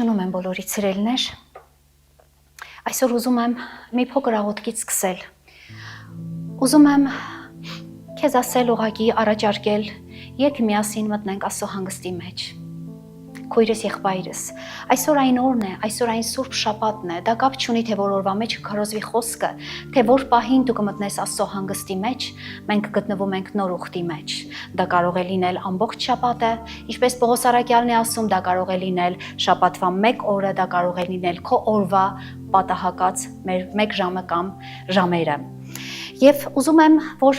Ողջունում եմ բոլորիդ սիրելիներ, այսօր ուզում եմ մի փոքր աղոթքից սկսել, ուզում եմ քեզ ասել ուղղակի առաջարկել, երբ միասին մտնենք Աստծո հանգստի մեջ, քույրս եղբայրս, այսօր այն օրն է, այսօր այն Սուրբ Շաբաթն է, դա կապ չունի թե որ օրվա մեջ քարոզվի խոսքը, թե որ պահին դու կմտնես Աստծո հանգստի մեջ, մենք գտնվում ենք նոր ուխտի մեջ, դա կարող է լինել ամբողջ շաբաթը, ինչպես Պողոս Արաքյալն է ասում, դա կարող է լինել շաբաթվա 1 օրը, դա կարող է լինել քո օրվա պատահակած մեր 1 ժամը կամ ժամերը։ Եվ ուզում եմ, որ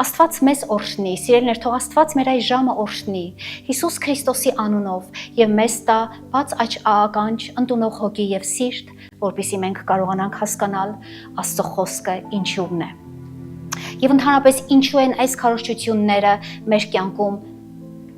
Աստված մեզ օրհնի, սիրելիներ, թող Աստված մեր այս ժամը օրհնի Հիսուս Քրիստոսի անունով եւ մեզ տա բաց աճ ականջ, ընդունող հոգի եւ սիրտ, որպեսզի մենք կարողանանք հասկանալ Աստծո խոսքը ինչու՞ն է։ Եվ ընդհանրապես ինչու են այս քարոզչությունները մեր կյանքում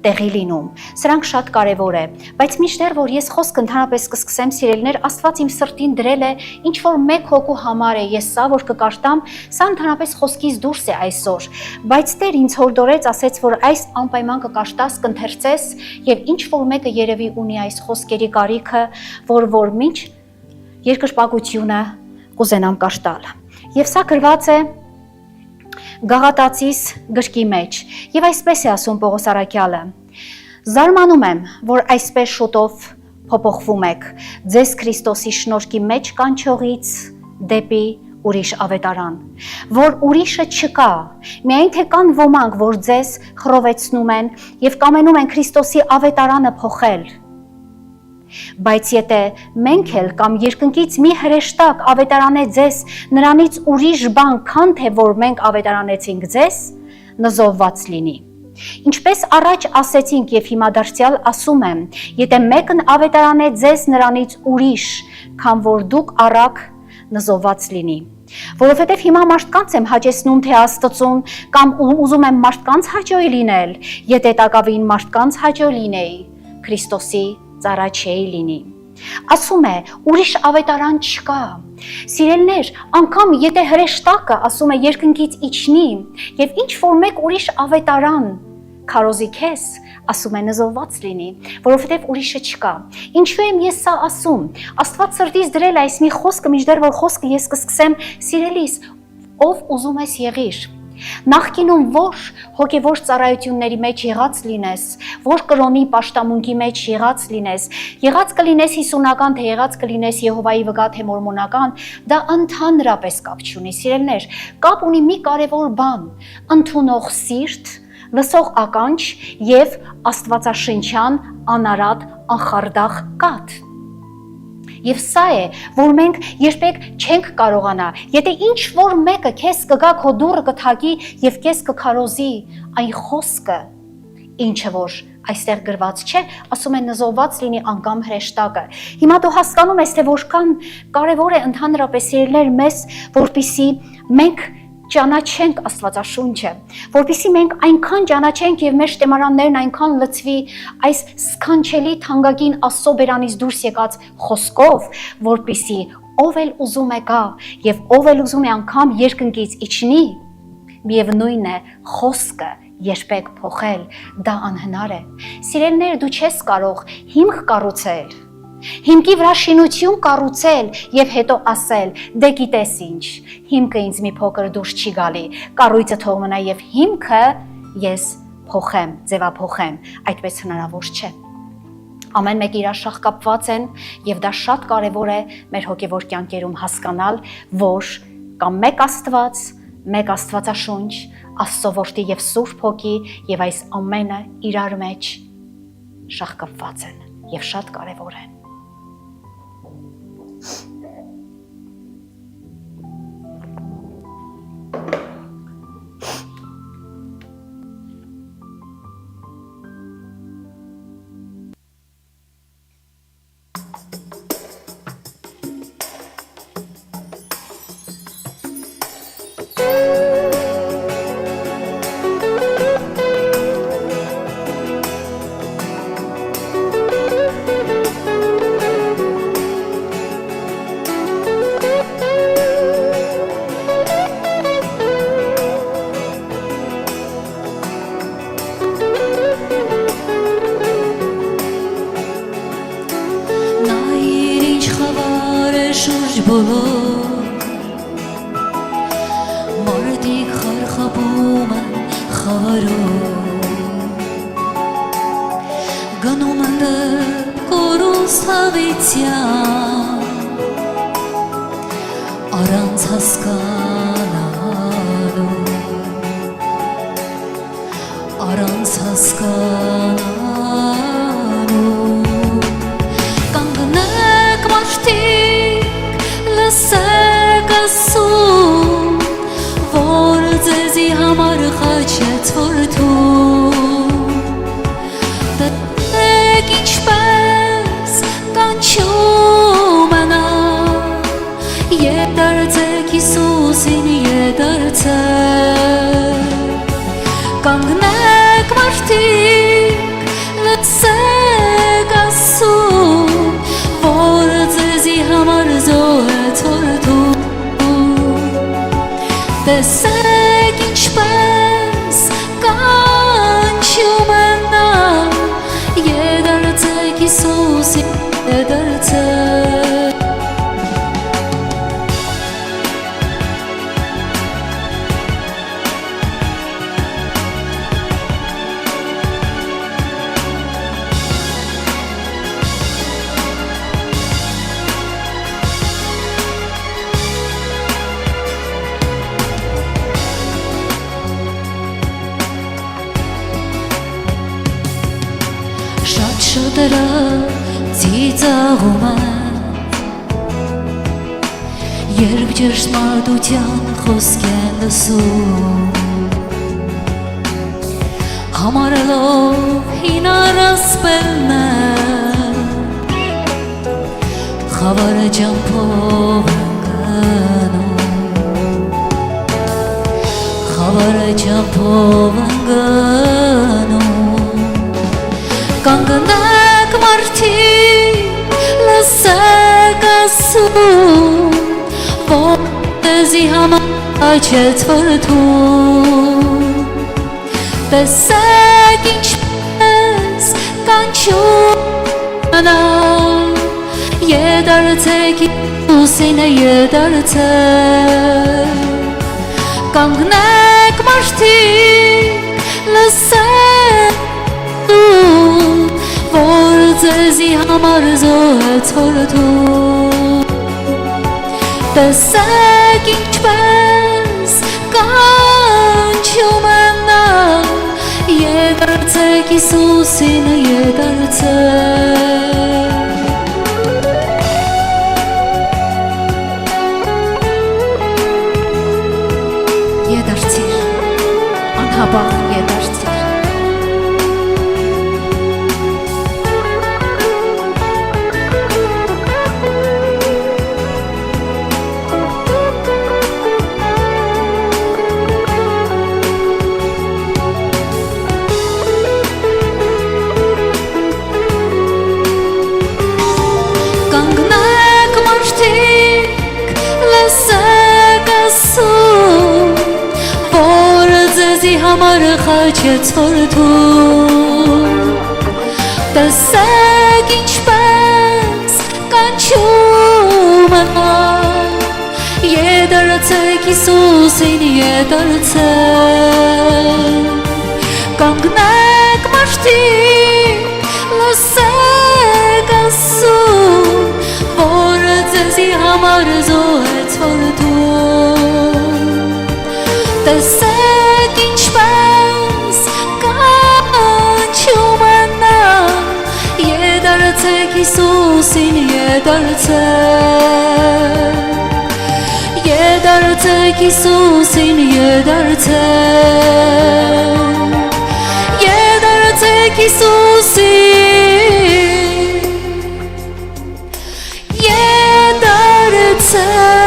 տեղի լինում։ Սրանք շատ կարևոր է, բայց մինչդեռ որ ես խոսքը ընդհանրապես կսկսեմ, սիրելիներ, Աստված իմ սրտին դրել է ինչ որ մեկ հոգու համար է, ես սա որ կկարտամ, սա ընդհանրապես խոսքից դուրս է այսօր, բայց Տեր ինձ հորդորեց, ասեց, որ այս անպայման կկարտաս, կընթերցես եւ ինչ որ մեկը երևի ունի այս խոսքերի կարիքը, որ մինչ երկրպագությունը կուզենամ կարտալ։ Եվ սա գրված է Գաղատացիս գրքի մեջ, եւ այսպես է ասում Պողոս Արաքյալը. Զարմանում եմ, որ այսպես շուտով փոփոխվում եք ձեզ Քրիստոսի շնորհքի մեջ կանչողից դեպի ուրիշ ավետարան, որ ուրիշը չկա, միայն թե կան ոմանք, որ ձեզ խռովեցնում են եւ կամենում են Քրիստոսի ավետարանը փոխել։ Բայց եթե մենք էլ կամ երկնքից մի հրեշտակ ավետարանե ձեզ նրանից ուրիշ բան, քան թե որ մենք ավետարանեցինք ձեզ, նզովված լինի։ Ինչպես առաջ ասեցինք եւ հիմա դարձյալ ասում եմ, եթե մեկն ավետարանե ձեզ նրանից ուրիշ, քան որ դուք առաք, նզովված լինի։ Որովհետև հիմա մարդկանց եմ հաճեցնում թե Աստծուն կամ ուզում եմ մարդկանց հաճոյ լինել, եթե տակավին մարդկանց հաճո լինեի, Քրիստոսի ծառա չէի լինի։ Ասում է, ուրիշ ավետարան չկա։ Սիրելիներ, անգամ եթե հրեշտակը ասում է երկնքից իջնի եւ ինչ որ մեկ ուրիշ ավետարան քարոզի քեզ, ասում է նզովված լինի, որովհետև ուրիշը չկա։ Ինչու եմ ես սա ասում։ Աստված սրտից դրել այս մի խոսքը, մինչդեռ որ խոսքը ես կսկսեմ, սիրելիս, ով ուզում ես եղիր։ Նախկինում որ հոգևոր ծառայությունների մեջ եղած լինես, որ կրոնի պաշտամունքի մեջ եղած լինես, եղած կլինես հիսունական, թե եղած կլինես Եհովայի վկա, թե մորմոնական, դա ընդհանրապես կապ չունի, սիրելիներ, կապ ունի մի կարևոր բան՝ ընդունող սիրտ, լսող ականջ եւ աստվածաշնչյան անարատ անխարդախ կաթ։ Եվ սա է, որ մենք երբեք չենք կարողանա, եթե ինչ որ մեկը քեզ կգա քո դուռը կթակի եւ քեզ կքարոզի այն խոսքը, ինչը որ այստեղ գրված չէ, ասում են նզովված լինի անգամ հրեշտակը։ Հիմա դու հասկանում ես, թե որքան կարևոր է ընդհանրապես սիրելիներ մեզ, որպեսզի մենք ճանաչենք Աստվածաշունչը, որպեսզի մենք այնքան ճանաչենք եւ մեր շտեմարաններն այնքան լցվի այս սքանչելի թանկագին Աստծո բերանից դուրս եկած խոսքով, որպեսզի ով էլ ուզում է գա եւ ով էլ ուզում է անգամ երկնքից իջնի, միևնույն է խոսքը երբեք փոխել, դա անհնար է։ Սիրելիներ, դու չես կարող հիմք կառուցել, հիմքի վրա շինություն կառուցել եւ հետո ասել, դե գիտես ինչ, հիմքը ինձ մի փոքր դուրս չի գալի, կառույցը թող մնա եւ հիմքը ես փոխեմ, ձևափոխեմ, այդպես հնարավոր չէ։ Ամեն մեկը իր շահ կապված են եւ դա շատ կարեւոր է մեր հոգեվոր կյանքերում հասկանալ, որ կա մեկ Աստված, մեկ Աստվածաշունչ, Աստծո որդի եւ Սուրբ Հոգի եւ այս ամենը իրար մեջ շահ կապված են եւ շատ կարեւոր են։ բոլոր մարդիկ խարխապում են խավարում գնում են դեպ կորուստ հավիտյան առանց հասկանալու առանց հասկանալու կանգնեք մարդիկ լսեք ասում որ ձեզի համար խաչեց որդու դեք ինչպես կանչում է նա Եդարձեք Հիսուսին եդարձեք կանգնեք մարդիկ լսեք ասում որ ձեզի համար զոհեց որդու տեսեք ինչպես կանչում է նա եդարձեք Հիսուսին եդարձեք Շատերը ծիծաղում են երբ ճշմարտության խոսք են լսում համարելով հինարասպելն են խավարը ճամփով են գնում խավարը ճամփով են գնում կանգնեք մարդիկ լսեք ասում որ ձեզի համար խաչեց որդու տեսեք ինչպես կանչում է նա եդարձեք Հիսուսին եդարձեք կանգնեք մարդիկ լսեք որ ձեզի համար զոհեց որդու տեսեք ինչպես կանչում է նա եդարձեք Հիսուսին եդարձեք եդարձիր անհապաղ եդարձիր համար խաչեց որդու տեսեք ինչպես կանչում է նա եդարձեք Հիսուսին եդարձեք կանգնեք մարդիկ լսեք ասում որ ձեզի համար զոհեց որդու տեսեք ինչպես կանչում է նա եդարձեք Հիսուսին եդարձեք եդարձեք Հիսուսին եդարձեք եդարձեք Հիսուսին եդարձեք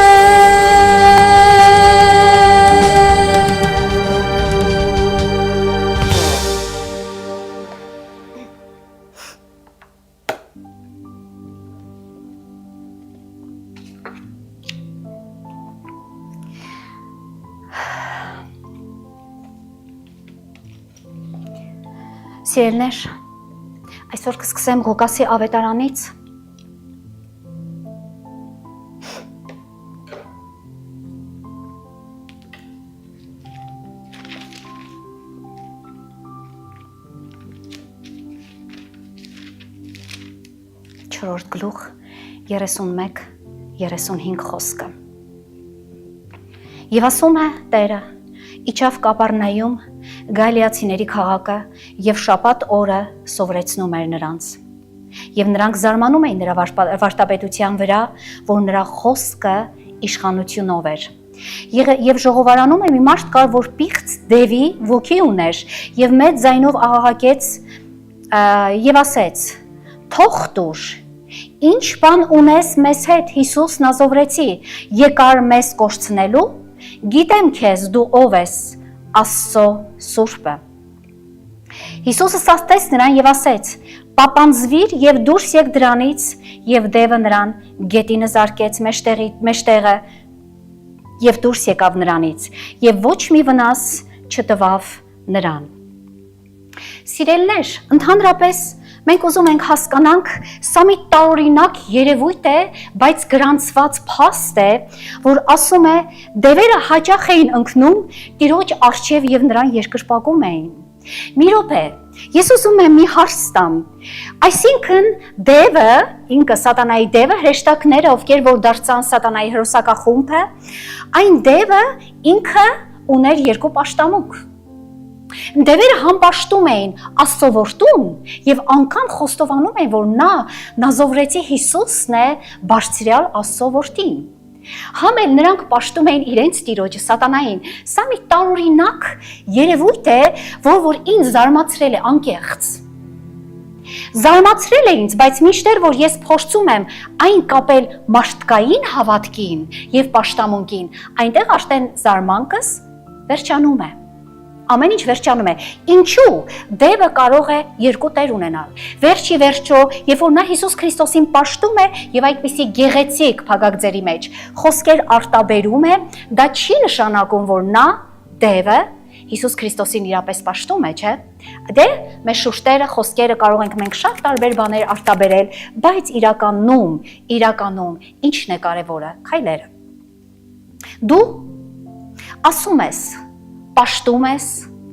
Սիրելիներ, այսօր կսկսեմ Ղուկասի ավետարանից 4-րդ գլուխ 31-35 խոսքը։ Եվ ասում է Տերը. իջավ Կապառնայում Գալիացիների քաղաքը եւ շաբաթ օրը սովորեցնում էր նրանց։ Եվ նրանք զարմանում էին նրա վարդապետության վրա, որ նրա խոսքը իշխանությունով էր։ Եվ ժողովարանում մի մարդ կար, որ պիղծ դևի ոգի ուներ եւ մեծ ձայնով աղաղակեց եւ ասեց. «Թող տուր, ինչ բան ունես մեզ հետ, Հիսուս Նազովրեցի, եկար մեզ կորցնելու, գիտեմ քեզ դու ով ես, Աստծո Սուրբը»։ Հիսուսը սաստեց նրան եւ ասեց. «Պապանձվիր եւ դուրս եկ դրանից», եւ դևը նրան գետինը զարկեց մեջտեղը եւ դուրս եկավ նրանից եւ ոչ մի վնաս չտվավ նրան։ Սիրելիներ, ընդհանրապես մենք ուզում ենք հասկանանք, սա մի տարօրինակ երևույթ է, բայց գրանցված փաստ է, որ ասում է դևերը հաճախ էին ընկնում Տիրոջ առջև եւ նրան երկրպագում էին։ Մի րոպե, ես ուզում եմ մի հարց տամ։ Այսինքն դևը, ինքը սատանայի դևը, հրեշտակները, ովքեր որ դարձան սատանայի հրոսակախումբը, այն դևը ինքը ուներ երկու պաշտամունք։ Դևերը համբաշտում էին Աստծո որդուն եւ անգամ խոստովանում էին, որ նա Նազովրեցի Հիսուսն է, բարձրյալ Աստծո որդին։ Համ էլ նրանք պաշտում էին իրենց Տիրոջը սատանային։ Սա մի տարօրինակ երևույթ է, որ ինձ զարմացրել է անկեղծ։ Զարմացրել է ինձ, բայց միշտեր որ ես փորձում եմ այն կապել մարդկային հավատքին եւ պաշտամունքին, այնտեղ արդեն զարմանքս վերջանում է։ Ամեն ինչ վերջանում է։ Ինչու դևը կարող է երկու տեր ունենալ։ Վերջի վերջո, երբ որ նա Հիսուս Քրիստոսին պաշտում է եւ այդպիսի գեղեցիկ փագագծերի մեջ խոսքեր արտաբերում է, դա չի նշանակում, որ նա դևը Հիսուս Քրիստոսին իրապես պաշտում է, չէ՞։ Դե մեր շուշտերը, խոսքերը կարող ենք մենք շատ տարբեր բաներ արտաբերել, բայց իրականում ի՞նչն է կարևորը։ Քայլերը։ Դու ասում ես, պաշտում ես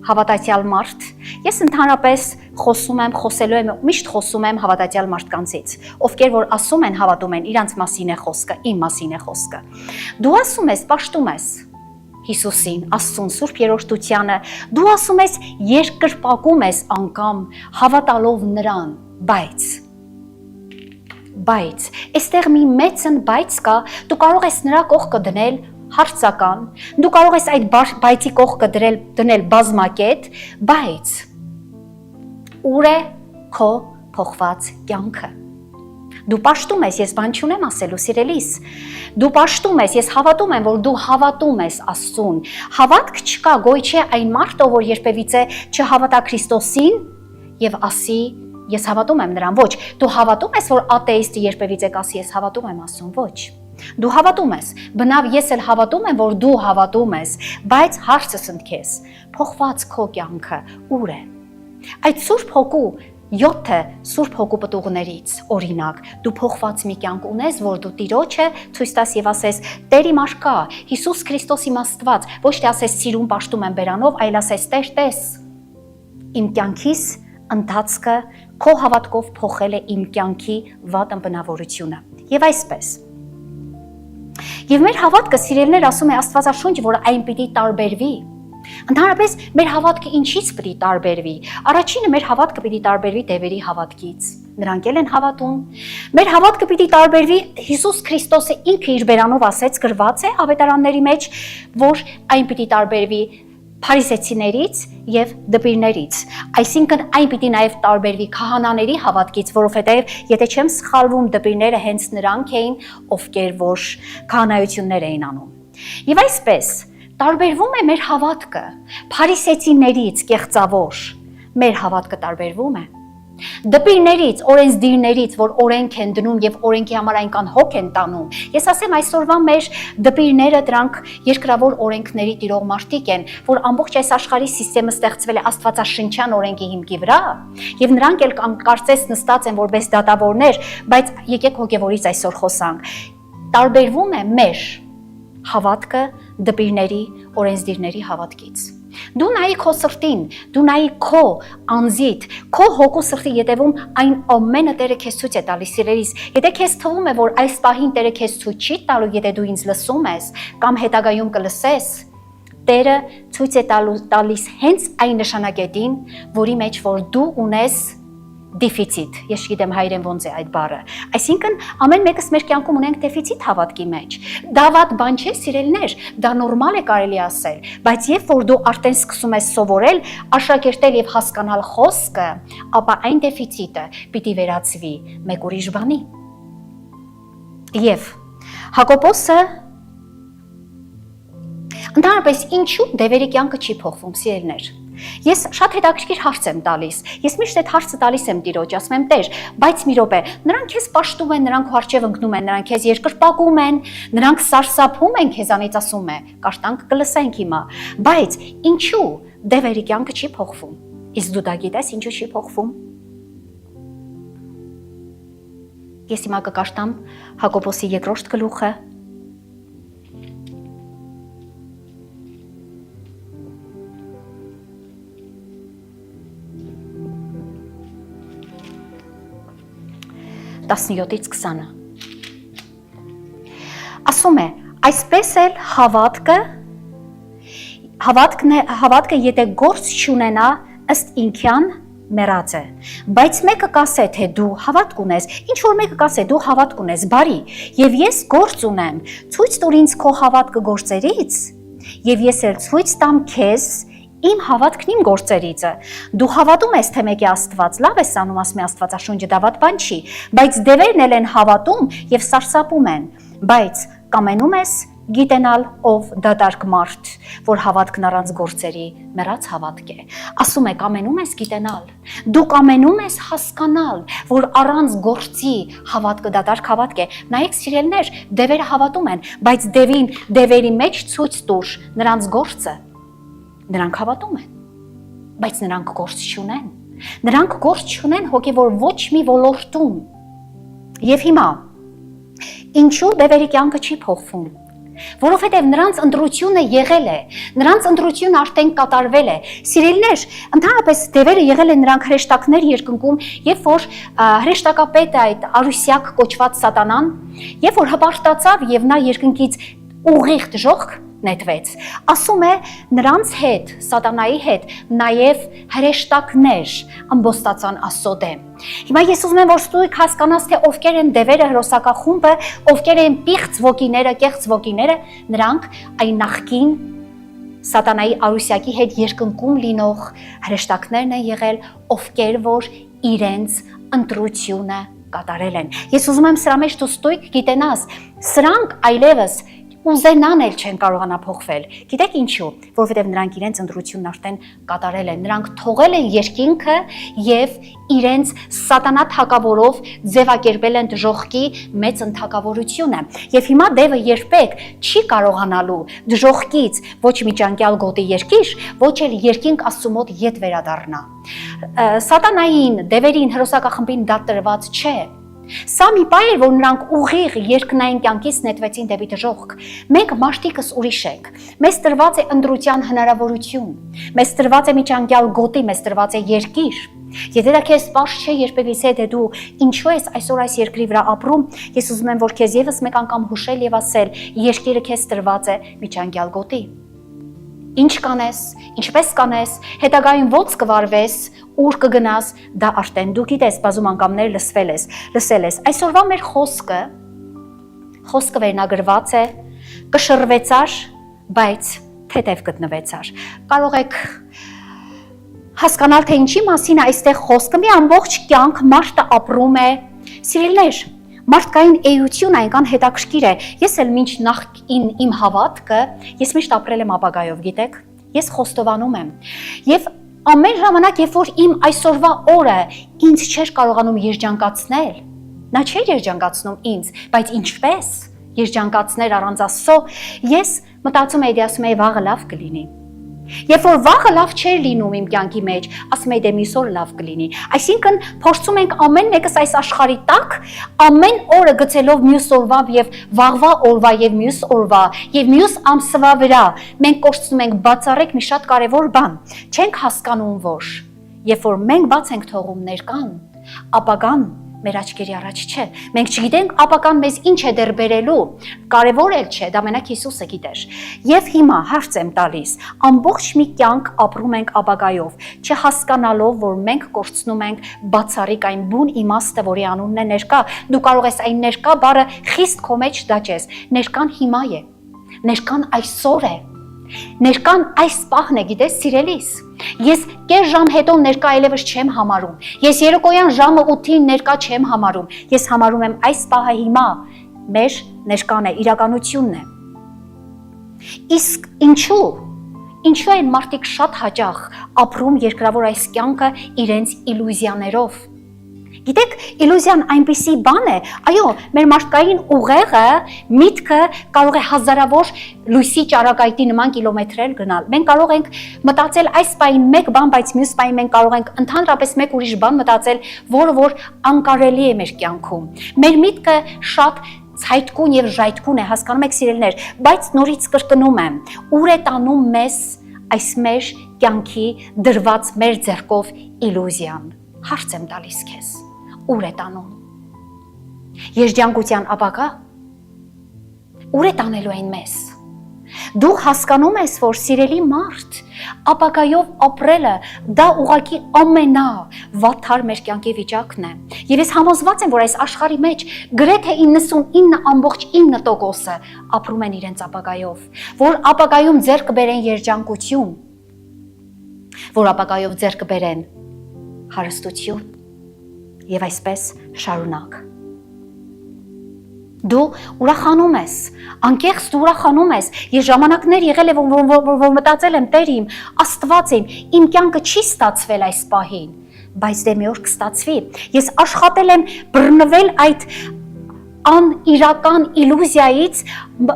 հավատացյալ մարդ, ես ընդհանրապես խոսելու եմ, միշտ խոսում եմ հավատացյալ մարդկանցից, ովքեր որ ասում են, հավատում են, իրանց մասին է խոսքը, իմ մասին է խոսքը։ Դու ասում ես, պաշտում ես Հիսուսին, Աստծուն, Սուրբ Երրորդությանը, դու ասում ես, երկրպագում ես անգամ հավատալով նրան, բայց, այստեղ մի մեծն բայց կա, դու կարող ես նրա կողքը դնել հարցական, դու կարող ես այդ բայցի կողքը դնել բազմակետ, բայց ուր է քո փոխված կյանքը։ Դու պաշտում ես, ես բան չունեմ ասելու, սիրելիս։ Դու պաշտում ես, ես հավատում եմ, որ դու հավատում ես Աստծուն։ Հավատք չկա, գոյ չէ այն մարդը, որ երբևիցե չհավատա Քրիստոսին եւ ասի ես հավատում եմ նրան։ Ոչ, դու հավատում ես, որ աթեիստը երբևիցե կասի ես հավատում եմ Աստծուն, ոչ։ Դու հավատում ես, բնավ ես էլ հավատում եմ, որ դու հավատում ես, բայց հարցս ընդ քեզ, փոխված քո կյանքը ուր է։ Այդ Սուրբ Հոգու 7 Սուրբ Հոգու պտուղներից, օրինակ, դու փոխված մի կյանք ունես, որ դու Տիրոջը ցույց տաս եւ ասես. Տեր իմ արկա, Հիսուս Քրիստոս իմ Աստված, ոչ թե ասես սիրուն պաշտում եմ բերանով, այլ ասես Տեր, տես։ Իմ կյանքիս ընթացքը քո հավատքով փոխել է իմ կյանքի վատ ըմբնավորությունը։ Եվ այսպես Եվ մեր հավատքը, սիրելիներ, ասում է Աստվածաշունչ, որ այն պիտի տարբերվի։ Ընդհանրապես մեր հավատքը ինչից պիտի տարբերվի։ Առաջինը մեր հավատքը պիտի տարբերվի դևերի հավատքից։ Նրանք էլ են հավատում։ Մեր հավատքը պիտի տարբերվի Հիսուս Քրիստոսը ինքը իր բերանով ասեց, գրված է ավետարանների մեջ, որ այն պիտի տարբերվի փարիսեցիներից եւ դպիրներից։ Այսինքն այն պիտի նաեւ տարբերվի քահանաների հավատքից, որովհետեւ եթե չեմ սխալվում, դպիրները հենց նրանք էին, ովքեր որ քահանայություններ էին անում։ Եվ այսպես տարբերվում է մեր հավատքը փարիսեցիներից, կեղծավոր։ Մեր հավատքը տարբերվում է դպիրներից, օրենսդիրներից, որ օրենք են դնում եւ օրենքի համար այնքան հոգ են տանում։ Ես ասեմ այսօրվա մեր դպիրները դրանք երկրավոր օրենքների տիրող մարդիկ են, որ ամբողջ այս աշխարհի համակարգը ստեղծվել է աստվածաշնչյան օրենքի հիմքի վրա, եւ նրանք էլ կարծես նստած են որպես դատավորներ, բայց եկեք հոգեվորից այսօր խոսանք։ Տարբերվում է մեր հավատքը դպիրների, օրենսդիրների հավատքից։ Դու նայի քո սրտին, դու նայի քո անձիդ, քո հոգու սրտի ետևում այն ամենը Տերը քեզ ցույց է տալիս սիրելիս։ Եթե քեզ թվում է, որ այս պահին Տերը քեզ ցույց չի տալու, եթե դու ինձ լսում ես կամ հետագայում կլսես, Տերը ցույց է տալիս հենց այն նշանակետին, որի մեջ որ դու ունես դեֆիցիտ։ Ես չգիտեմ հայերեն ոնց է այդ բառը։ Այսինքն ամեն մեկս մեր կյանքում ունենք դեֆիցիտ հավատքի մեջ։ Դա վատ բան չէ, սիրելիներ, դա նորմալ է կարելի ասել, բայց երբ որ դու արդեն սկսում ես սովորել, աշակերտել եւ հասկանալ խոսքը, ապա այն դեֆիցիտը պիտի վերածվի մեկ ուրիշ բանի։ Եվ Հակոբոսը ընդհանրապես ինչու դևերի կյանքը չի փոխվում, սիրելիներ։ Ես շատ հետաքրքիր հարց եմ տալիս։ Ես միշտ այդ հարցը տալիս եմ Տիրոջ, ասում եմ Տեր, բայց մի րոպե, նրանք քեզ պաշտում են, նրանք քո առջև ընկնում են, նրանք քեզ երկրպագում են, նրանք սարսափում են քեզանից, ասում է։ Կաշտանք կլսենք հիմա։ Բայց ինչու դևերի կյանքը չի փոխվում։ Իսկ դու դա գիտես ինչու չի փոխվում։ Ես հիմա կկաշտամ Հակոբոսի երկրորդ գլուխը։ Տասնյոթից 20-ը։ Ասում է, այսպես էլ հավատքը եթե գործ չունենա, ըստ ինքյան մեռած է։ Բայց մեկը կասե, թե դու հավատք ունես, ինչ որ մեկը կասե, դու հավատք ունես, բարի, եւ ես գործ ունեմ, ցույց տուր ինձ քո հավատքը գործերից, եւ ես էլ ցույց տամ քեզ իմ հավատքն իմ գործերիցը։ Դու հավատում ես, թե մեկ է Աստված, լավ ես անում, ասում է Աստվածաշունչը, դա վատ բան չի, բայց դևերն էլ են հավատում եւ սարսափում են, բայց կամենում ես գիտենալ ով դատարկ մարդ, որ հավատքն առանց գործերի մեռած հավատք է։ Ասում է կամենում ես գիտենալ, դու կամենում ես հասկանալ, որ առանց գործի հավատքը դատարկ հավատք է։ Նայեք սիրելիներ, դևերը հավատում են, բայց դևերի մեջ ցույց տուր նրանց գործը։ Նրանք հավատում են, բայց նրանք գործ չունեն։ Նրանք գործ չունեն հոգևոր ոչ մի ոլորտում։ Եվ հիմա ինչու դևերի կյանքը չի փոխվում։ Որովհետև նրանց ընտրությունը եղել է, նրանց ընտրությունը արդեն կատարվել է։ Սիրելիներ, ընդհանրապես դևերը եղել են նրանք հրեշտակներ երկնքում, երբ որ հրեշտակապետը այդ Արուսյակ կոչված Սատանան, երբ որ հպարտացավ եւ նա երկնքից ուղիղ դժոխք նետվեց, ասում է նրանց հետ, Սատանայի հետ, նաև հրեշտակներ ամբոստացան Աստծո դեմ։ Հիմա ես ուզում եմ, որ ստույգ հասկանաս, թե ովքեր են դևերը հրոսակախումբը, ովքեր են պիղծ ոգիները, կեղծ ոգիները, նրանք այն նախկին Սատանայի Արուսյակի հետ երկնքում լինող հրեշտակներն են եղել, ովքեր որ իրենց ընտրությունը կատարել են։ Ես ուզում եմ սրա մեջ դու ստույգ գիտենաս, սրանք այլևս ուզենան էլ չեն կարողանա փոխվել։ Գիտեք ինչու, որովհետև նրանք իրենց ընտրությունն արդեն կատարել են։ Նրանք թողել են երկինքը եւ իրենց սատանա թակավորով ձևակերպել են դժոխքի մեծ ընդհակավորությունը։ Եվ հիմա դևը երբեք չի կարողանալու դժոխքից ոչ միջանկյալ գոտի երկիր, ոչ էլ երկինք Աստծո մոտ ետ վերադառնա։ Սատանային, դևերին, հրոսակախմբին դա տրված չէ։ Սա մի բայ էր, որ նրանք ուղիղ երկնային կյանքից նետվեցին դեպի դժոխք։ Մենք մարդիկս ուրիշ ենք։ Մեզ տրված է ընտրության հնարավորություն։ Մեզ տրված է միջանկյալ գոտի, մեզ տրված է երկիր։ Եթե դա քեզ սպաստ չէ երբևիցե, թե դու ինչու ես այսօր այս երկրի վրա ապրում, ես ուզում եմ, որ քեզ եւս մեկ անգամ հուշել եւ ասել, երկիրը քեզ տրված է միջանկյալ գոտի։ Ինչ կանես, ինչպես կանես, հետագայում ոնց կվարվես, ուր կգնաս, դա արդեն դու գիտես, բազում անգամներ լսել ես։ Այսօրվա մեր խոսքը վերնագրված է, կշռվեցար, բայց թեթև գտնվեցար։ Կարող եք հասկանալ, թե ինչի մասին է այստեղ խոսքը, մի ամբողջ կյանք մարդը ապրում է, սիրելիներ, մարդկային էությունը այնքան հետաքրքիր է։ Ես էլ մինչ նախքին իմ հավատքը, ես միշտ ապրել եմ ապագայով, գիտեք։ Ես խոստովանում եմ։ Եվ ամեն ժամանակ, երբ որ իմ այսօրվա օրը ինձ չէր կարողանում երջանկացնել, նա չէր երջանկացնում ինձ, բայց ինչպես երջանկացներ առանց Աստծո, ես մտածում էի, ասում էի վաղը լավ կլինի։ Երբ որ վաղը լավ չէր լինում իմ կյանքի մեջ, ասում եի դե մյուս օրը լավ կլինի։ Այսինքն փորձում ենք ամեն մեկս այս աշխարհի տակ ամեն օրը գցելով մյուս օրվա եւ վաղվա օրվա եւ մյուս օրվա եւ մյուս ամսվա վրա մենք կորցնում ենք բացառիկ մի շատ կարեւոր բան։ Չենք հասկանում, որ երբ որ մենք բաց ենք թողում ներկան, ապագան մեր աչքերի առաջ չէ։ Մենք չգիտենք ապագան մեզ ինչ է դեռ բերելու, կարևոր էլ չէ, դա մենակ Հիսուսը գիտեր։ Եվ հիմա հարց եմ տալիս, ամբողջ մի կյանք ապրում ենք ապագայով, չհասկանալով, որ մենք կորցնում ենք բացառիկ այն բուն իմաստը, որի անունն է ներկա։ Դու կարող ես այն ներկա բառը խիստ քո մեջ դաջես։ Ներկան հիմա է։ Ներկան այսօր է։ Ներկան այս պահն է, գիտես, սիրելիս։ Ես կես ժամ հետո ներկա այլևս չեմ համարում։ Ես երեկոյան ժամը 8-ին ներկա չեմ համարում։ Ես համարում եմ այս պահը հիմա մեր ներկան է, իրականությունն է։ Իսկ ինչու են մարդիկ շատ հաճախ ապրում երկրավոր այս կյանքը իրենց իլյուզիաներով։ Գիտեք, իլյուզիան այնպիսի բան է, այո, մեր մարդկային ուղեղը, միտքը կարող է հազարավոր լույսի ճառագայթի նման կիլոմետրեր գնալ։ Մենք կարող ենք մտածել այս պահին մեկ բան, բայց մյուս պահին մենք կարող ենք ընդհանրապես մեկ ուրիշ բան մտածել, որը անկարելի է մեր կյանքում։ Մեր միտքը շատ ցայտկուն եւ ժայթկուն է, հասկանում եք սիրելիներ, բայց նորից կրկնում եմ, ուր է տանում մեզ այս մեր կյանքի դրված մեր ձեռքով իլյուզիան։ Հարց եմ տալիս քեզ։ Ուր է տանում։ Երջանկության ապագա։ Ուր է տանելու այն մեզ։ Դու հասկանում ես, որ սիրելի մարդ, ապագայով ապրելը դա ուղղակի ամենավատար մեր կյանքի վիճակն է։ Եվ ես համոզված եմ, որ այս աշխարհի մեջ գրեթե 99.9% ապրում են իրենց ապագայով, որ ապագայում ձեռք կբերեն երջանկություն, որ ապագայով ձեռք կբերեն հարստություն եւ այսպես շարունակ։ Դու ուրախանում ես, անկեղծ դու ուրախանում ես։ Ես ժամանակներ եղել է, որ մտածել եմ, Տեր իմ, Աստված իմ կյանքը չի ստացվել այս պահին, բայց դե մի օր կստացվի։ Ես աշխատել եմ բռնվել այդ անիրական իլյուզիայից,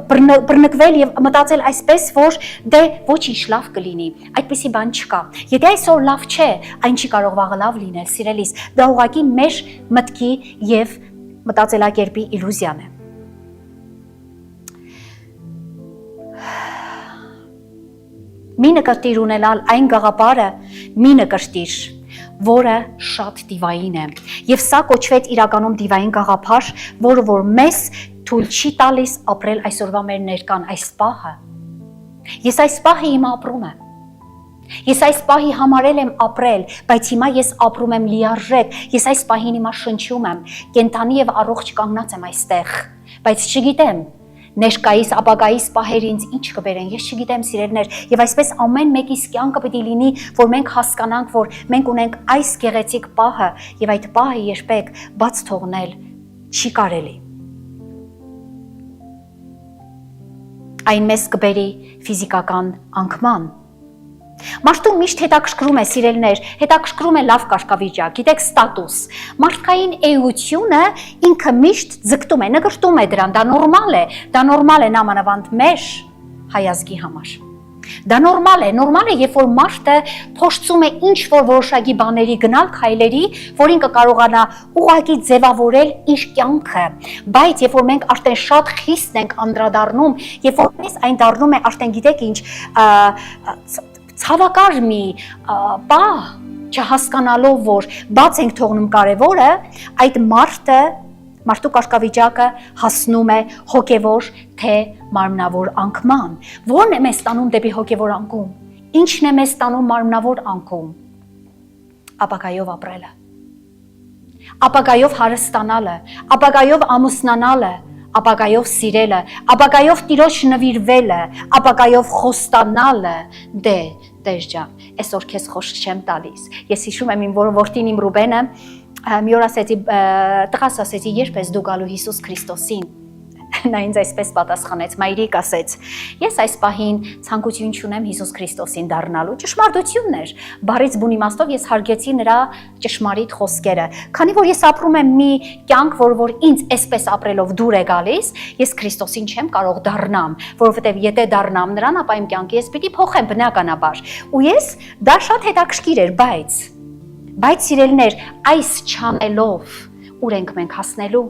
բռնկվել եւ մտածել այսպես, որ դե ոչինչ լավ կլինի, այդպիսի բան չկա։ Եթե այսօր լավ չէ, այն չի կարող վաղը լավ լինել, սիրելիս, դա ուղղակի մեր մտքի եւ մտածելակերպի իլյուզիան է։ Մի նկրտիր ունենալ այն գաղափարը, մի նկրտիր, որը շատ դիվային է։ Եվ սա կոչվեց իրականում դիվային գաղափար, որը որ մեզ թույլ չի տալիս ապրել այսօրվա մեր ներկան, այս պահը։ Ես այս պահը հիմա ապրում եմ։ Ես այս պահի համարել եմ ապրել, բայց հիմա ես ապրում եմ լիարժեք։ Ես այս պահին հիմա շնչում եմ, կենթանի եւ առողջ կանգնած եմ այստեղ, բայց չգիտեմ ներկայիս ապագայիս պահեր ինձ ինչ կբերեն, ես չգիտեմ սիրելիներ, եւ այսպես ամեն մեկիս կյանքը պետք է լինի, որ մենք հասկանանք, որ մենք ունենք այս գեղեցիկ պահը եւ այդ պահը երբեք բաց թողնել չի կարելի։ Այն մեզ կբերի ֆիզիկական անկման։ Մարդու միշտ հետաքրքրում է սիրելիներ, հետաքրքրում է լավ կարգավիճակ, գիտեք, ստատուս։ Մարդկային էությունը ինքը միշտ ձգտում է, նկրտում է դրան, դա նորմալ է նամանավանդ մեր հայազգի համար։ Դա նորմալ է, երբ որ մարդը փորձում է ինչ-որ որոշակի բաների գնալ քայլերի, որին կկարողանա ուղղակի ձևավորել իր կյանքը, բայց երբ որ մենք արդեն շատ խիստ ենք անդրադառնում, երբ որ մեզ այն դառնում է արդեն գիտեք ինչ, ցավակար մի պահ, չհասկանալով, որ բաց ենք թողնում կարևորը, այդ մարդու կարգավիճակը հասնում է հոգևոր թե մարմնավոր անկման։ Որն է մեզ տանում դեպի հոգևոր անկում։ Ինչն է մեզ տանում մարմնավոր անկում։ Ապագայով ապրելը, ապագայով հարստանալը, ապագայով ամուսնանալը, ապագայով սիրելը, ապագայով Տիրոջ նվիրվելը, ապագայով խոստանալը։ Դե, Տեր ջան, այսօր քեզ խոսք չեմ տալիս։ Ես հիշում եմ իմ որդին իմ Ռուբենը մի օր ասեցի, տղաս ասեցի, երբ ես դու գալու Հիսուս Քրիստոսին։ Նա ինձ այսպես պատասխանեց, մայրիկ ասեց. Ես այս պահին ցանկություն չունեմ Հիսուս Քրիստոսին դառնալու, ճշմարտությունն էր։ Բառից բուն իմաստով ես հարգեցի նրա ճշմարիտ խոսքերը։ Քանի որ ես ապրում եմ մի կյանք, որ ինձ այսպես ապրելով դուր է գալիս, ես Քրիստոսին չեմ կարող դառնամ, որովհետև եթե դառնամ նրան, ապա իմ կյանքը ես պիտի փոխեմ բնականաբար։ Ու ես դա շատ հետաքրքիր էր, բայց սիրելիներ, այս չանելով ուր ենք մենք հասնելու։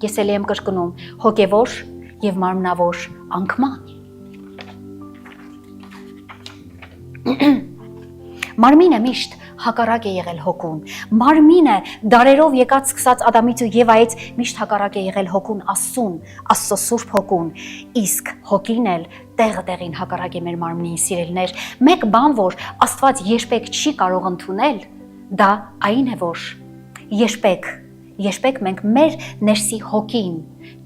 Ես էլ եմ կրկնում, հոգևոր եւ մարմնավոր անկման։ Մարմինը միշտ հակառակ է եղել հոգուն։ Մարմինը դարերով եկած սկսած Ադամից ու Եվայից միշտ հակառակ է եղել հոգուն Աստծուն, Աստծո Սուրբ հոգուն։ Իսկ հոգին էլ տեղը տեղին հակառակ է մեր մարմնին, սիրելիներ։ Մեկ բան, որ Աստված երբեք չի կարող ընդունել, դա այն է, որ երբեք մենք մեր ներսի հոգին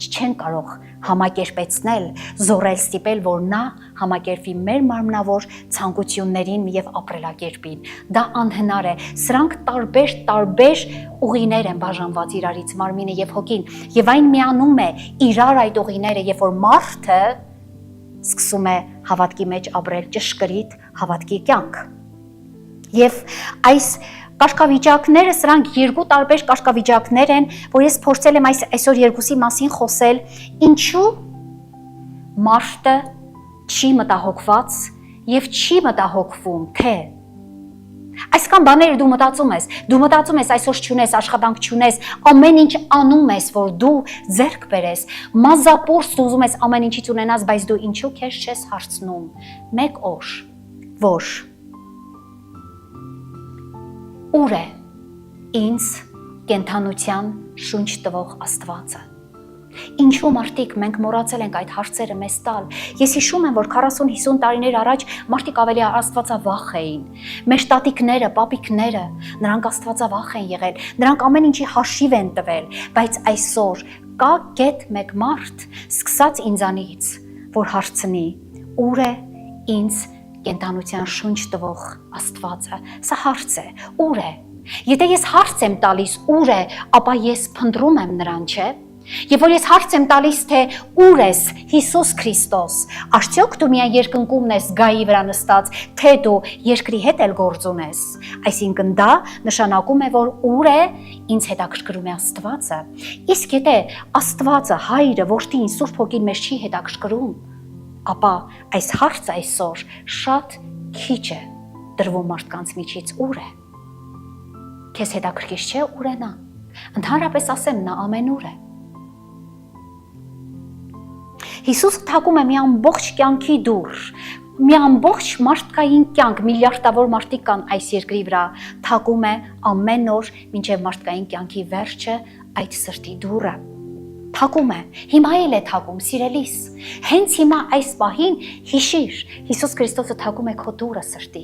չեն կարող համակերպեցնել, զորել ստիպել, որ նա համակերպվի մեր մարմնավոր ցանկություններին եւ ապրելակերպին։ Դա անհնար է։ Սրանք տարբեր ուղիներ են բաժանված իրարից մարմինը եւ հոգին, եւ այն միանում է իրար այդ ուղիները, երբ որ մարդը սկսում է հավատքի մեջ ապրել ճշգրիտ հավատքի կյանք։ Եվ այս կարգավիճակները, սրանք երկու տարբեր կարգավիճակներ են, որ ես փորձել եմ այսօր երկուսի մասին խոսել, ինչու մարդը չի մտահոգված եւ չի մտահոգվում, թե այսքան բաներ դու մտածում ես այսօր չունես, աշխատանք չունես, ամեն ինչ անում ես, որ դու ձեռք բերես, մազապուրս դու ուզում ես ամեն ինչից ունենաս, բայց դու ինչու քեզ չես հարցնում, մեկ օր, որ ուր է ինձ կենթանության շունչ տվող Աստվածը։ Ինչու մարդիկ մենք մոռացել ենք այդ հարցերը մեզ տալ։ Ես հիշում եմ, որ 40-50 տարիներ առաջ մարդիկ ավելի աստվածավախ էին։ Մեր տատիկները, պապիկները, նրանք աստվածավախ են եղել, նրանք ամեն ինչի հաշիվ են տվել, բայց այսօր կա գետ մեկ մարդ, սկսած ինձանից, որ հարցնի, ուր է ինձ կենթանության շունչ տվող Աստվածը։ Սա հարց է, ուր է։ Եթե ես հարց եմ տալիս ուր է, ապա ես փնտրում եմ նրան, չէ՞։ Եվ որ ես հարց եմ տալիս, թե ուր ես Հիսուս Քրիստոս, արդյոք դու միայն երկնքումն ես գայի վրա նստած, թե դու երկրի հետ էլ գործ ունես։ Այսինքն դա նշանակում է, որ ուր է ինձ հետաքրքրում է Աստվածը։ Իսկ եթե Աստվածը, Հայրը, Որդին, Սուրբ Հոգին մեզ չի հետաքրքրում, ապա այս հարցը այսօր շատ քիչ է դրվում մարդկանց միջից, ուր է։ Քեզ հետաքրքիր չէ ուր է նա։ Ընդհանրապես ասեմ, նա ամենուր է։ Հիսուսը թակում է մի ամբողջ կյանքի դուռ, մի ամբողջ մարդկային կյանք, միլիարդավոր մարդիկ կան այս երկրի վրա, թակում է ամեն օր մինչև մարդկային կյանքի վերջը այդ սրտի դուռը։ Թակում է, հիմա էլ է թակում, սիրելիս, հենց հիմա այս պահին հիշիր, Հիսուս Քրիստոսը թակում է քո դուռը սրտի։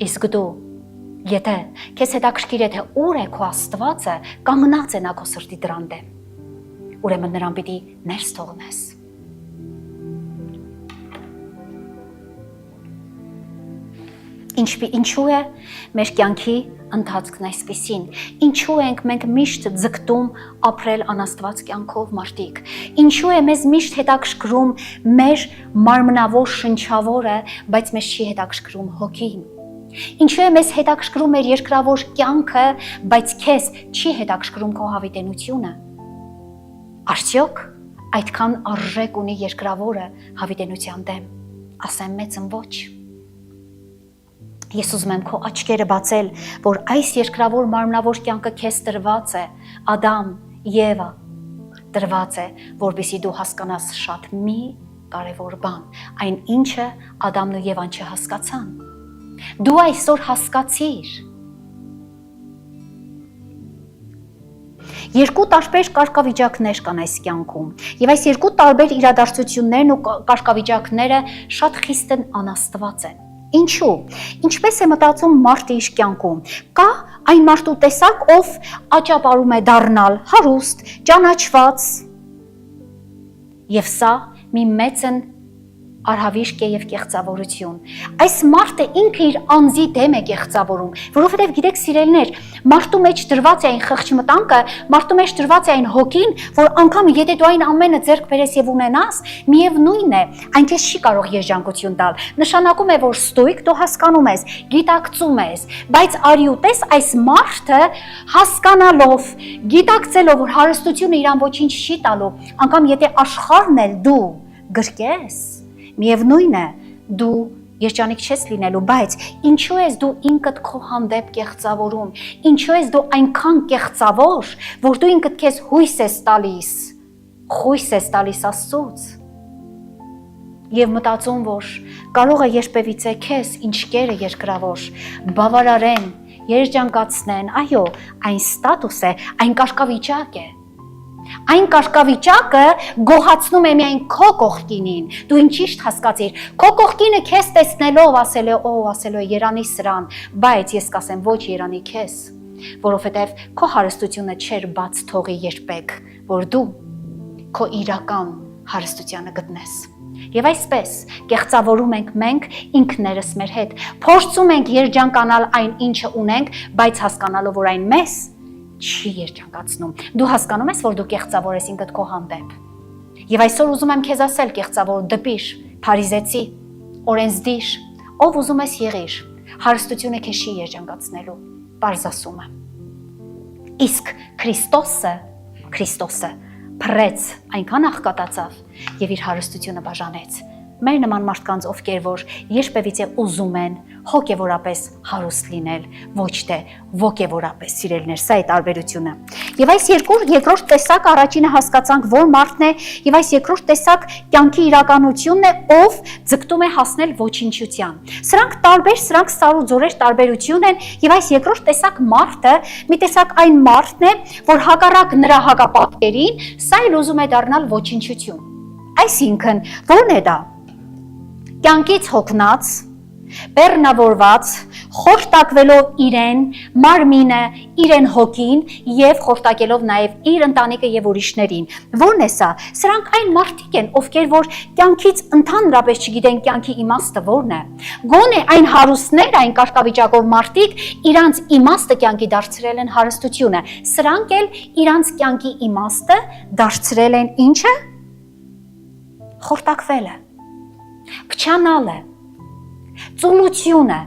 Իսկ դու, եթե քեզ հետաքրքիր է, թե ուր է քո Աստվածը, կանգնած է նա քո սրտի դռան դեմ, ուրեմն նրան պիտի ներս թողնես։ Ինչու է մեր կյանքի ընթացքն այսպիսին, ինչու ենք մենք միշտ ձգտում ապրել անաստված կյանքով մարդիկ, ինչու է մեզ միշտ հետաքրքրում մեր մարմնավոր շնչավորը, բայց մեզ չի հետաքրքրում հոգին, ինչու է մեզ հետաքրքրում մեր երկրավոր կյանքը, բայց քեզ չի հետաքրքրում քո հավիտենությունը, արդյոք այդքան արժեք ունի երկրավորը հավիտենության դեմ, ասեմ մեծն ոչ։ Ես ուզում եմ քո աչքերը բացել, որ այս երկրավոր մարմնավոր կյանքը քեզ տրված է, Ադամ, Եվա, տրված է, որպեսզի դու հասկանաս շատ մի կարևոր բան, այն ինչը Ադամն ու Եվան չհասկացան։ Դու այսօր հասկացիր։ Երկու տարբեր կարգավիճակներ կան այս կյանքում, եւ այս երկու տարբեր իրադարձություններն ու կարգավիճակները շատ խիստ անաստված են։ Ինչու։ Ինչպես է մտածում մարդը իր կյանքում։ Կա այն մարդու տեսակ, ով աճապարում է դառնալ հարուստ, ճանաչված։ Եվ սա մի մեծն արհավիրք է եւ կեղծավորություն։ Այս մարդը ինքը իր անձի դեմ է կեղծավորում, որովհետեւ գիտեք սիրելիներ, մարդու մեջ դրված է այն խղճմտանքը, մարդու մեջ դրված է այն հոգին, որ անգամ եթե դու այն ամենը ձեռք բերես եւ ունենաս, միևնույն է, այն քեզ չի կարող երջանկություն տալ։ Նշանակում է, որ ստույգ դու հասկանում ես, գիտակցում ես, բայց արի ու տես այս մարդը հասկանալով, գիտակցելով, որ հարստությունը իրան ոչինչ չի տալու, անգամ եթե աշխարհն էլ դու գրկես, միևնույն է, դու երջանիկ չես լինելու, բայց ինչու ես դու ինքդ քո հանդեպ կեղծավորում, ինչու ես դու այնքան կեղծավոր, որ դու ինքդ քեզ հույս ես տալիս Աստծուց եւ մտածում, որ կարող է երբևիցե քեզ ինչ կերը երկրավոր բավարարեն, երջանկացնեն, այո, այն ստատուս է, այն կարգավիճակ է։ Այն կարգավիճակը գոհացնում է միայն քո կողքինին, դու ինչիշտ հասկացիր, քո կողքինը քեզ տեսնելով ասել է, ասել է երանի սրան, բայց ես կասեմ ոչ երանի քեզ, որովհետև քո հարստությունը չէր բաց թողի երբեք, որ դու քո իրական հարստությանը գտնես։ Եվ այսպես կեղծավորում ենք մենք ինքներս մեր հետ, փորձում ենք երջանկանալ այն ինչը ունենք, բայց հասկանալով, որ այն մեզ չի երջանկացնում։ Դու հասկանում ես, որ դու կեղծավոր ես ինքդ քո հանդեպ։ Եվ այսօր ուզում եմ քեզ ասել կեղծավոր դպիր, փարիզեցի, օրենսդիր, ով ուզում ես եղիր, հարստությունը քեզ չի երջանկացնելու, պարզ ասում եմ։ Իսկ Քրիստոսը փրեց, այնքան աղքատացավ եւ իր հարստությունը բաժանեց։ Մեր նման մարդկանց, ովքեր որ երբևիցե ուզում են հոգևորապես հարուստ լինել, ոչ թե ոգևորապես սիրելիներ, սա է տարբերությունը։ Եվ այս երկրորդ տեսակ առաջինը հասկացանք, որ մարդն է, եւ այս երկրորդ տեսակ կյանքի իրականությունն է, ով ձգտում է հասնել ոչնչության։ Սրանք տարբեր, սրանք սար ու ձորեր տարբերություն են, եւ այս երկրորդ տեսակ մարդը մի տեսակ այն մարդն է, որ հակառակ նրա հակապատկերին, սա էլ ուզում է դառնալ ոչնչություն։ Այսինքն, ո՞րն է դա։ Կյանքից հոգնած, բեռնավորված, խորտակվելով իրեն, մարմինը, իրեն հոգին եւ խորտակելով նաեւ իր ընտանիքը եւ ուրիշներին։ Ո՞րն է սա։ Սրանք այն մարդիկ են, ովքեր որ կյանքից ընդհանրապես չգիտեն կյանքի իմաստը ո՞րն է։ Գոնե այն հարուստներ, այն կարգավիճակով մարդիկ իրանց իմաստը կյանքի դարձրել են հարստությունը։ Սրանք էլ իրանց կյանքի իմաստը դարձրել են ինչը։ Խորտակվելը, փչանալը, ծուլությունը։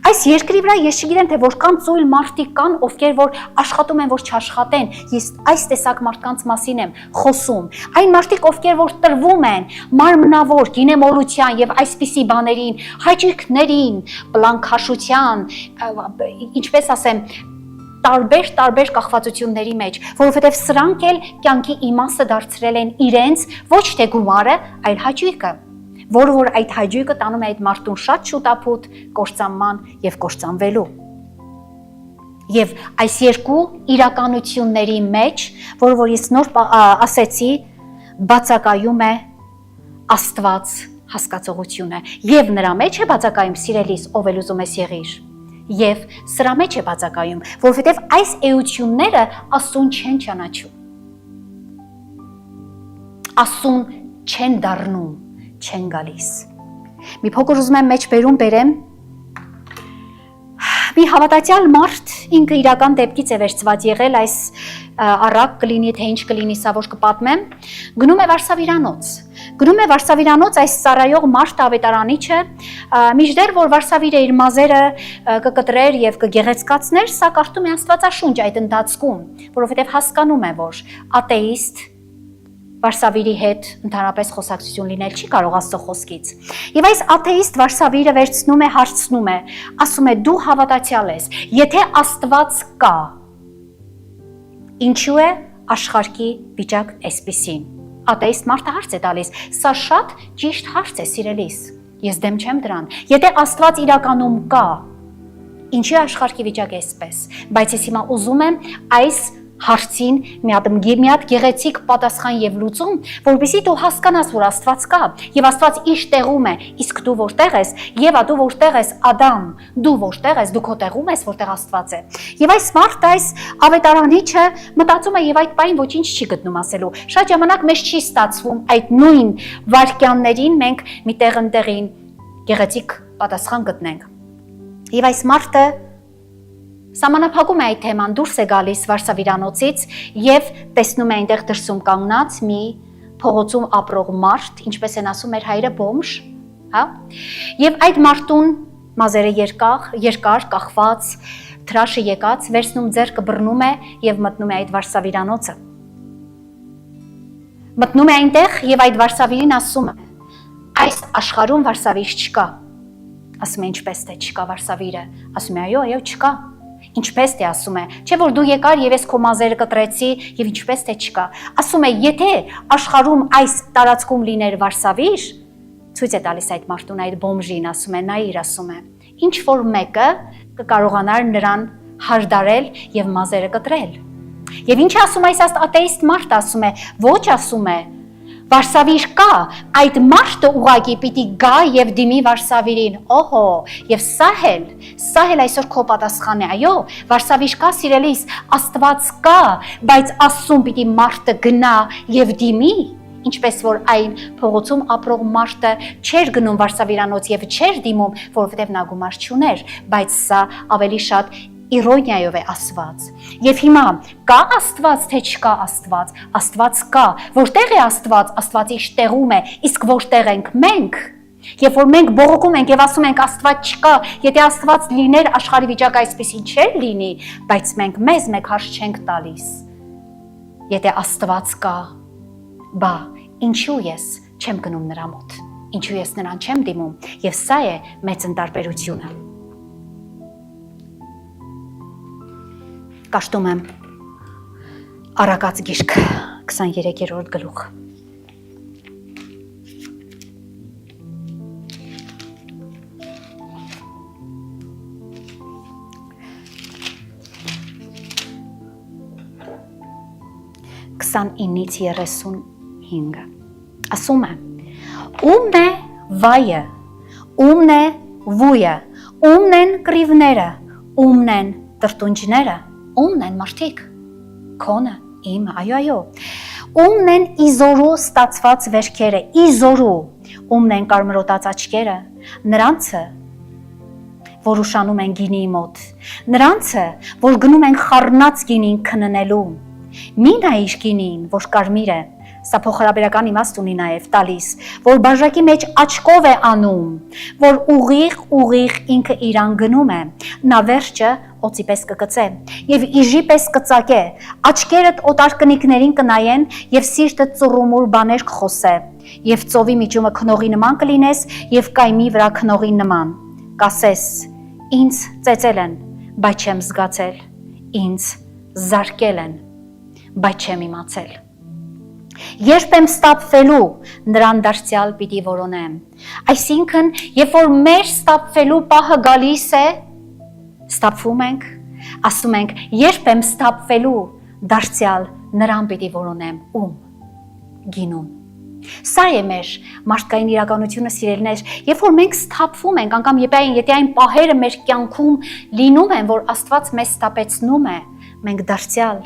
Այս երկրի վրա ես չգիտեմ, թե որքան ծույլ մարդիկ կան, ովքեր որ աշխատում են, որ չաշխատեն, ես այս տեսակ մարդկանց մասին եմ խոսում։ Այն մարդիկ, ովքեր որ տրվում են մարմնավոր, գինեմոլության եւ այսպիսի բաներին, հաճույքներին, պլանքաշության, ինչպես ասեմ, տարբեր կախվածությունների մեջ, որովհետև սրանք էլ կյանքի իմաստը դարձրել են իրենց ոչ թե գումարը, այլ հաճույքը, որ այդ հաճույքը տանում է այդ մարդուն շատ շուտապուտ կործանման եւ կործանվելու։ Եվ այս երկու իրականությունների մեջ, որ ես նոր ասեցի, բացակայում է Աստված հասկացողությունը եւ նրա մեջ է բացակայում սիրելիս, ով էլ ուզում ես եղիր։ Եվ սրա մեջ է բացակայում, որովհետև այս էությունները Աստծուն չեն ճանաչում։ Աստծուն չեն դառնում, չեն գալիս։ Մի փոքր ուզում եմ մեջ բերեմ, մի հավատացյալ մարդ ինքը իրական դեպքից է վերցված եղել, այս առակ կլինի, թե ինչ կլինի, սա որ կպատմեմ, գնում է Վարշավիրանոց այս ծառայող մարդ ավետարանիչը, միջդեռ որ Վարշավիրը իր մազերը կկտրեր եւ կգեղեցկացներ, սա կարդում է Աստվածաշունչ այդ ընթացքում, որովհետեւ հասկանում է, որ աթեիստ Վարշավիրի հետ ընդհանրապես խոսակցություն լինել չի կարող Աստծո խոսքից։ Եվ այս աթեիստ Վարշավիրը վերցնում է, հարցնում է, ասում է դու հավատացյալ ես, եթե Աստված կա, ինչու է աշխարհի վիճակ այսպիսին։ Աթեիստ մարդը հարց է տալիս, սա շատ ճիշտ հարց է սիրելիս, ես դեմ չեմ դրան, եթե Աստված իրականում կա, ինչու է աշխարհի վիճակը այսպես, բայց ես հիմա ուզում եմ այս հարցին մի հատ գեղեցիկ պատասխան եւ լուծում, որովհետեւ դու հասկանաս, որ Աստված կա եւ Աստված իր տեղում է, իսկ դու որտեղ ես, Եվա, դու որտեղ ես, Ադամ, դու որտեղ ես, դու քո տեղում ես, որտեղ Աստված է։ Եվ այս մարդը, այս ավետարանիչը մտածում է եւ այդ պայն ոչինչ չի գտնում ասելու։ Շատ ժամանակ մեզ չի ստացվում այդ նույն վարքյաններին մենք մի տեղին գեղեցիկ պատասխան գտնենք։ Եվ այս մարդը սահմանափակում է այդ թեման, դուրս է գալիս Վարսավիրանոցից եւ տեսնում է այնտեղ դրսում կանգնած մի փողոցում ապրող մարդ, ինչպես են ասում մեր հայրը բոմժ, հա? Եվ այդ մարդուն մազերը երկար կախված, թրաշը եկած, վերցնում ձեռքը բռնում է եւ մտնում է այդ Վարսավիրանոցը։ Մտնում է այնտեղ եւ այդ Վարսավիրին ասում է. այս աշխարհում Վարսավիր չկա։ Ասում է ինչպես թե չկա Վարսավիրը, ասում է այո, չկա։ Ինչպես թե ասում է, չէ որ դու եկար եւ ես քո մազերը կտրեցի եւ ինչպես թե չկա։ Ասում է, եթե աշխարհում այս տարածքում լիներ Վարսավիր, ցույց է տալիս այդ մարդուն, այդ բոմժին, ասում է, նայիր, ասում է, ինչ որ մեկը կկարողանար նրան հարդարել եւ մազերը կտրել։ Եվ ինչ ասում է այս ատեիստ մարդը, ասում է, ոչ, ասում է, Վարսավիր կա, այդ մարդը ուղղակի պիտի գա եւ դիմի Վարսավիրին, օհո, եւ սա էլ այսօր քո պատասխանն է, այո, Վարսավիր կա, սիրելիս, Աստված կա, բայց ասում պիտի մարդը գնա եւ դիմի, ինչպես որ այն փողոցում ապրող մարդը չէր գնում Վարսավիրանոց եւ չէր դիմում, որովհետեւ նա գումար չուներ, բայց սա ավելի շատ իրոնիայով է ասված։ Եվ հիմա կա Աստված, թե չկա Աստված, Աստված կա, որտեղ է Աստված, Աստված իր տեղում է, իսկ որտեղ ենք մենք։ Երբ որ մենք բողոքում ենք եւ ասում ենք Աստված չկա, եթե Աստված լիներ, աշխարհի վիճակը այսպեսին չէր լինի, բայց մենք մեզ մեկ հարց չենք տալիս։ Եթե Աստված կա, բա ինչու ես չեմ գնում նրա մոտ, ինչու ես նրան չեմ դիմում, եւ սա է մեծ ընտարբերությունը։ Կաշտում եմ Առակաց գիրք 23-րդ գլուխ։ Քսանինից 35 ասում է. ում է վայը, ումն է վույը, ումն են կռիվները, ումն են տրտունջները, ումն են մարդիկ, քոնը, իմը, այո, ումն են իզորու ստացված վերքերը, իզորու, ումն են կարմրոտած աչքերը, նրանցը, որ ուշանում են գինիի մոտ, նրանցը, որ գնում են խառնած գինին քննելու, մի նայիր գինին, որ կարմիր է, սա փոխհարաբերական իմաստ ունի նաև տալիս, որ բաժակի մեջ աչքով է անում, որ ուղիղ ինքը իրան գնում է, նա վերջը օծի պես կգծե եւ իժի պես կծակե, աչքերդ օտարկնիկներին կնայեն եւ սիրտը ծուռումուր բաներ կխոսե, եւ ծովի միջումը քնողի նման կլինես եւ կայմի վրա քնողի նման, կասես, ինձ ծեծել են, բայց չեմ զգացել, ինձ զարկել են, բայց չեմ իմացել։ Երբ եմ ստապվելու, նրան դարձյալ պիտի որոնեմ։ Այսինքն, երբ որ մեր ստապվելու պահը գալիս է, ստապվում ենք, ասում ենք, երբ եմ ստապվելու, դարձյալ նրան պիտի որոնեմ, ում, գինում։ Սա է մեր մարդկային իրականությունը, սիրելիներ, երբ որ մենք ստապվում ենք, անգամ եթե այն պահերը մեր կյանքում լինում են, որ Աստված մեզ ստապեցնում է, մենք դարձյալ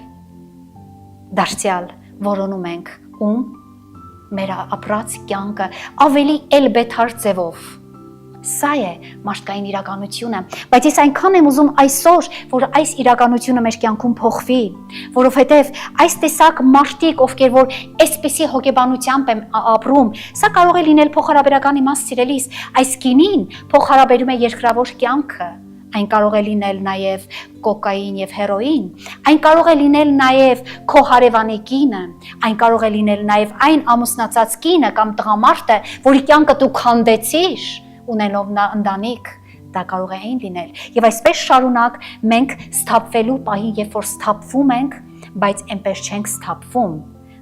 որոնում ենք ում մեր ապրած կյանքը ավելի էլբեթար ձևով։ Սա է մարդկային իրականությունը, բայց ես այնքան եմ ուզում այսօր, որ այս իրականությունը մեր կյանքում փոխվի, որովհետև այս տեսակ մարդիկ, ովքեր որ այսպիսի հոգեբանությամբ են ապրում, սա կարող է լինել փոխհարաբերական իմաստ, սիրելիս, այս կինին փոխհարաբերում է երկրավոր կյանքը, այն կարող է լինել նաև կոկային եւ հերոին, այն կարող է լինել նաև քո հարևանի կինը, այն կարող է լինել նաև այն ամուսնացած կինը կամ տղամարդը, որի կյանքը դու քանդեցիր, ունելով ընտանիք, դա կարող է այն լինել։ Եվ այսպես շարունակ մենք սթափվելու պահին, երբ որ սթափվում ենք, բայց այնպես չենք սթափվում,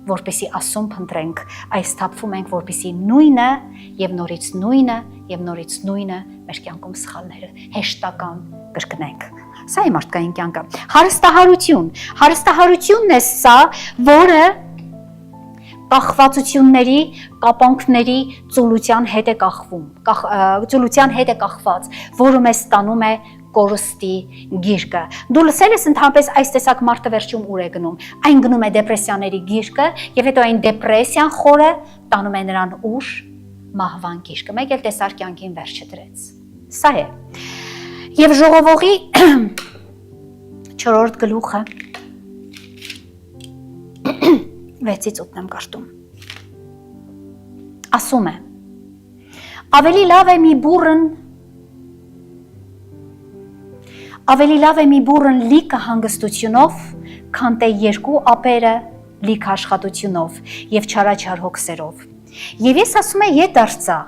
որպեսի ասում փնտրենք, այս սթափվում ենք, որպեսի նույնը եւ նորից նույնը մեր կյանքում սխալները հեշտական կրկնենք։ Սա է մարդկային կյանքը։ Հարստահարությունն է սա, որը կախվածությունների, կապանքների ծուլության հետ է կախված, որը մեզ ստանում է կորստի գիրկը։ Դու լսել ես ընդհանրապես այս տեսակ մարդը վերջում ուր է գնում։ Այն գնում է դեպրեսիաների գիրկը եւ հետո այն դեպրեսիան խորը տանում է նրան ուր մահվան գիրկը։ Մեկ էլ տեսար կյանքին վերջը դրեց։ Սա է։ Եվ ժողովողի 4-րդ գլուխը 6-ից 8-ն եմ կարդում։ Ասում է. Ավելի լավ է մի բուռն լիքը հանգստությունով, քան թե երկու ապերը լիքը աշխատությունով եւ չարաչար հոգսերով։ Եվ ես ասում եմ ետ դարձա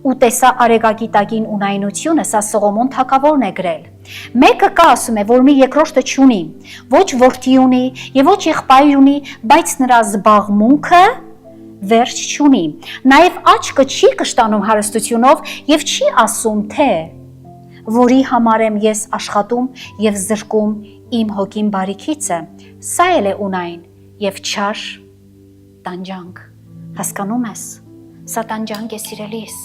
ու տեսա արեգակի տակին ունայնությունը, սա Սողոմոն թագավորն է գրել։ Մեկը կա, ասում է, որ մի երկրորդը չունի, ոչ որդի ունի եւ ոչ եղբայր ունի, բայց նրա զբաղմունքը վերջ չունի։ Նաեւ աչքը չի կշտանում հարստությունով եւ չի ասում թե որի համար եմ ես աշխատում եւ զրկում իմ հոգին բարիքիցը, սա էլ է ունայն եւ չար տանջանք։ Հասկանում ես, սա տանջանք է սիրելիս,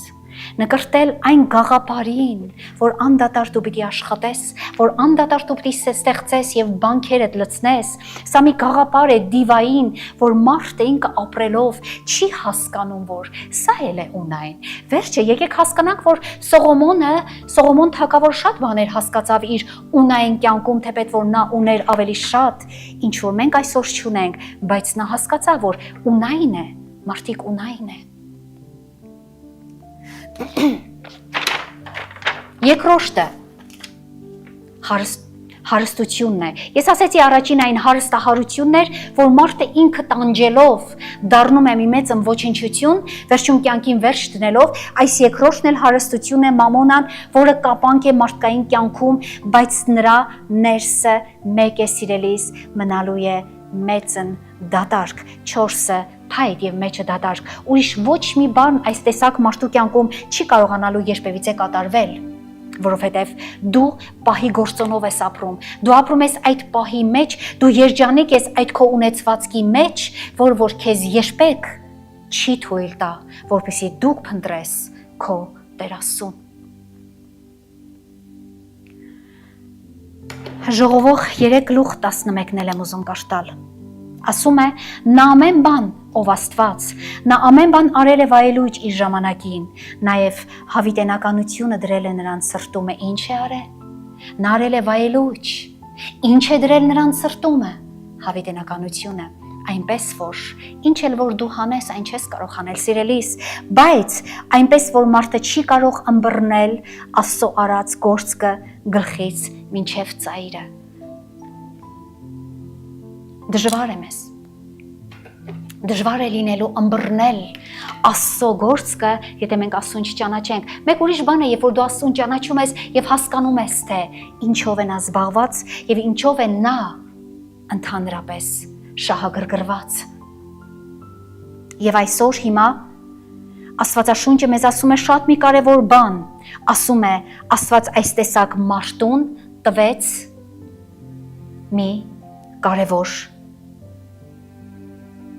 նկրտել այն գաղափարին, որ անդադար դու պիտի աշխատես, որ անդադար դու պիտի ստեղծես եւ բանկերդ լցնես, սա մի գաղափար է դիվային, որ մարդը ինքը ապրելով չի հասկանում, որ սա էլ է ունայն։ Վերջը եկեք հասկանանք, որ Սողոմոն թագավոր շատ բաներ հասկացավ իր ունայն կյանքում, թեպետ որ նա ուներ ավելի շատ, ինչ որ մենք այսօր չունենք, բայց նա հասկացավ, որ ունայն է, մարդիկ ունայն է։ Երկրորդը հարստությունն է։ Ես ասեցի առաջին այն հարստահարությունն էր, որ մարդը ինքը տանջելով դառնում է մի մեծն ոչնչություն, վերջում կյանքին վերջ դնելով, այս երկրորդն էլ հարստությունն է մամոնան, որը կապանք է մարդկային կյանքում, բայց նրա ներսը մեկ է սիրելիս, մնալու է մեծն դատարկ, 4-ը փայտ եւ մեջը դատարկ։ Ուրիշ ոչ մի բան այս տեսակ մարդու կյանքում չի կարողանալու երբևիցե կատարվել, որովհետեւ դու պահի գործոնով ես ապրում, դու ապրում ես այդ պահի մեջ, դու երջանիկ ես այդ քո ունեցվածքի մեջ, որ քեզ երբեք չի թույլ տա, որպեսզի դու փնտրես քո Տեր Աստծուն։ Ժողովող 3:11-ն եմ ուզում կարդալ։ Ասում է, նա ամեն բան ով Աստված, նա ամեն բան արել է վայելույթ իր ժամանակին, նաև հավիտենականությունը դրել է նրան սրտումը, ինչ է արել։ Նա արել է վայելույթ, ինչ է դրել նրան սրտումը, հավիտենականությունը, այնպես որ ինչ էլ որ դու հանես, այն չես կարող անել սիրելիս, բայց այնպես որ մարդը չի կարող ըմբռնել Աստծո արած գործքը գլխից մինչև ծայրը։ Դժվար է մեզ։ Դժվար է լինելու ըմբռնել Աստծո գործքը, եթե մենք Աստծուն չճանաչենք։ Մեկ ուրիշ բան է, երբ որ դու Աստծուն ճանաչում ես եւ հասկանում ես, թե ինչով է նա զբաղված եւ ինչով է նա ընդհանրապես շահագրգռված։ Եվ այսօր հիմա Աստվածաշունչը մեզ ասում է շատ մի կարևոր բան, ասում է Աստված այս տեսակ մարդուն տվեց մի կարևոր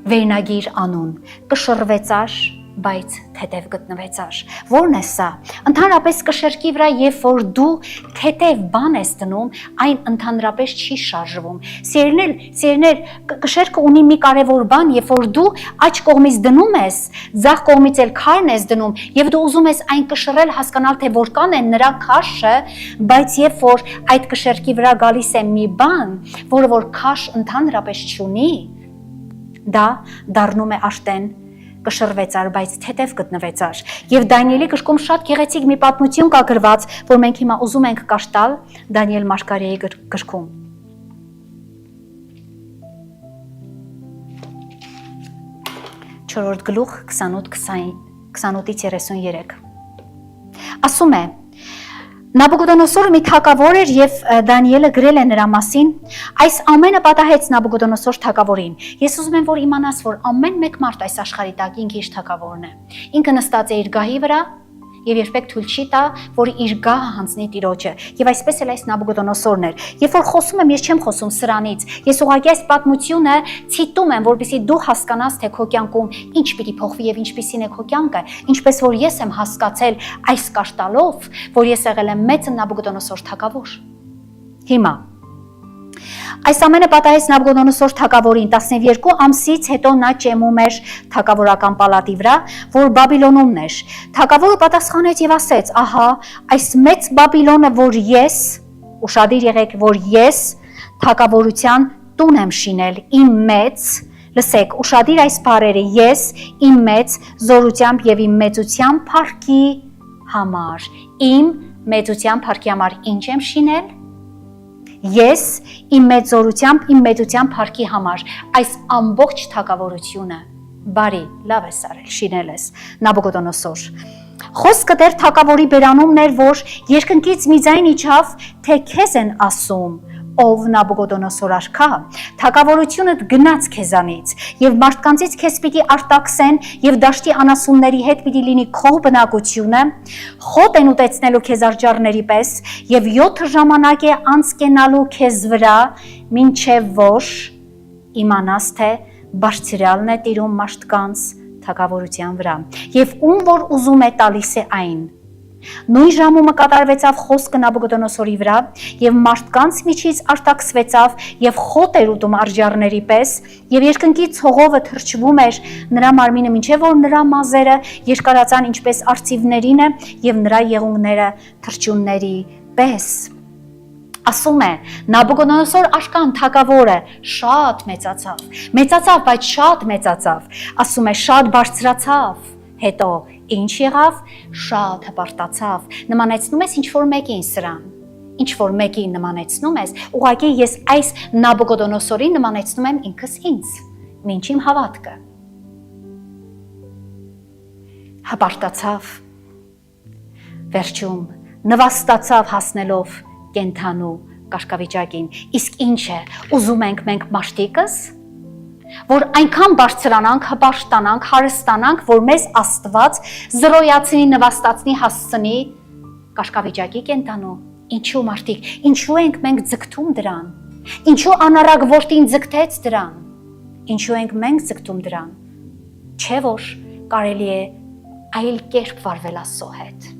վերնագիր անուն, կշռվեցար, բայց թեթև գտնվեցար։ Որն է սա։ Ընդհանրապես կշերքի վրա, երբ որ դու թեթև բան ես դնում, այն ընդհանրապես չի շարժվում։ Սիրելիներ, կշերքը ունի մի կարևոր բան, երբ որ դու աջ կողմից դնում ես, ձախ կողմից էլ քարն ես դնում, եւ դու ուզում ես այն կշռել, հասկանալ թե որքան է նրա քաշը, բայց երբ որ այդ կշերքի վրա գալիս է մի բան, որը որ քաշ ընդհանրապես չունի, դա դառնում է արդեն կշռվեցար, բայց թեթև գտնվեցար։ Եվ Դանիելի գրքում շատ գեղեցիկ մի պատմություն կա գրված, որ մենք հիմա ուզում ենք կարդալ Դանիել Մարգարեի գրքում։ Չորրորդ գլուխ 28-ից 33։ Ասում է. Նաբուկոդոնոսորը մի թագավոր էր եւ Դանիելը գրել է նրա մասին, այս ամենը պատահեց Նաբուկոդոնոսոր թագավորին։ Ես ուզում եմ որ իմանաս, որ ամեն մեկ մարդ այս աշխարհի տակ ինքը իր թագավորն է։ Ինքը նստած է իր գահի վրա եւ երբեք թույլ չի տա, որ իր գահը հանձնի Տիրոջը։ Եվ այսպես էլ այս Նաբուկոդոնոսորն էր։ Երբ որ խոսում եմ, ես չեմ խոսում սրանից։ Ես ուղղակի այս պատմությունը ցիտում եմ, որպեսզի դու հասկանաս, թե քո կյանքում ինչ պիտի փոխվի եւ ինչպիսին է քո կյանքը, ինչպես որ ես եմ հասկացել այս կաշտալով, որ ես եղել եմ մեծ Նաբուկոդոնոսոր թագավոր։ Հիմա այս ամենը պատահեց Նաբուկոդոնոսոր թագավորին 12 ամսից հետո նա ճեմում էր թագավորական պալատի վրա, որ Բաբիլոնումն էր։ Թագավորը պատասխանեց եւ ասեց. «Ահա, այս մեծ Բաբիլոնը, որ ես, ուշադիր եղեք, որ ես թագավորության տուն եմ շինել, իմ մեծ, լսեք, ուշադիր այս բառերը, ես իմ մեծ զորությամբ եւ իմ մեծության փառքի համար, իմ մեծության փառքի համար ինչ եմ շինել։ Ես իմ մեծ զորությամբ, իմ մեծության փառքի համար այս ամբողջ թագավորությունը բարի, լավ ես արել, շինել ես, Նաբուկոդոնոսոր։ Խոսքը դեռ թագավորի բերանումն էր, որ երկնքից մի ձայն իջավ, թե քեզ են ասում, ով Նաբուկոդոնոսոր արքա, թագավորությունդ գնաց քեզանից, եւ մարդկանցից քեզ պիտի արտաքսեն, եւ դաշտի անասունների հետ պիտի լինի քո բնակությունը, խոտ են ուտեցնելու քեզ արջառների պես, եւ 7 ժամանակ է անցկենալու քեզ վրա, մինչեւ որ իմանաս, թե բարձրյալն է տիրում մարդկանց թագավորության վրա, եւ ում որ ուզում է տալիս է այն։ Նույն ժամումը կատարվեցավ խոսքը Նաբուկոդոնոսորի վրա, եւ մարդկանց միջից արտաքսվեցավ եւ խոտ էր ուտում արջառների պես, եւ երկնքի ցողովը թրջվում էր նրա մարմինը, մինչեւ որ նրա մազերը երկարացան ինչպես արծիվներինը եւ նրա եղունգները թրջունների պես։ Ասում է Նաբուկոդոնոսոր արքան թագավորը շատ մեծացավ, բայց շատ մեծացավ, ասում է շատ բարձրացավ, հետո ինչ եղավ, շատ հպարտացավ, նմանեցնում ես ինչ-որ մեկին սրան, ինչ-որ մեկին նմանեցնում ես, ուղղակի ես այս Նաբուկոդոնոսորին նմանեցնում եմ ինքս ինձ, մինչ իմ հավատքը, հպարտացավ, վերջում նվաստացավ հասնելով կենթանու կարգավիճակին, իսկ ինչ է, ուզում ենք մենք մարդիկս, որ այնքան բարձրանանք, հպարտանանք, հարստանանք, որ մեզ Աստված զրոյացնի, նվաստացնի, հասցնի կարգավիճակի կենտանու։ Ինչու մարդիկ, ինչու ենք մենք ձգտում դրան, ինչու անառակ որդին ձգտեց դրան, ինչու ենք մենք ձգտում դրան, չէ որ կարելի է այլ կերպ վարվել Աստծո հետ։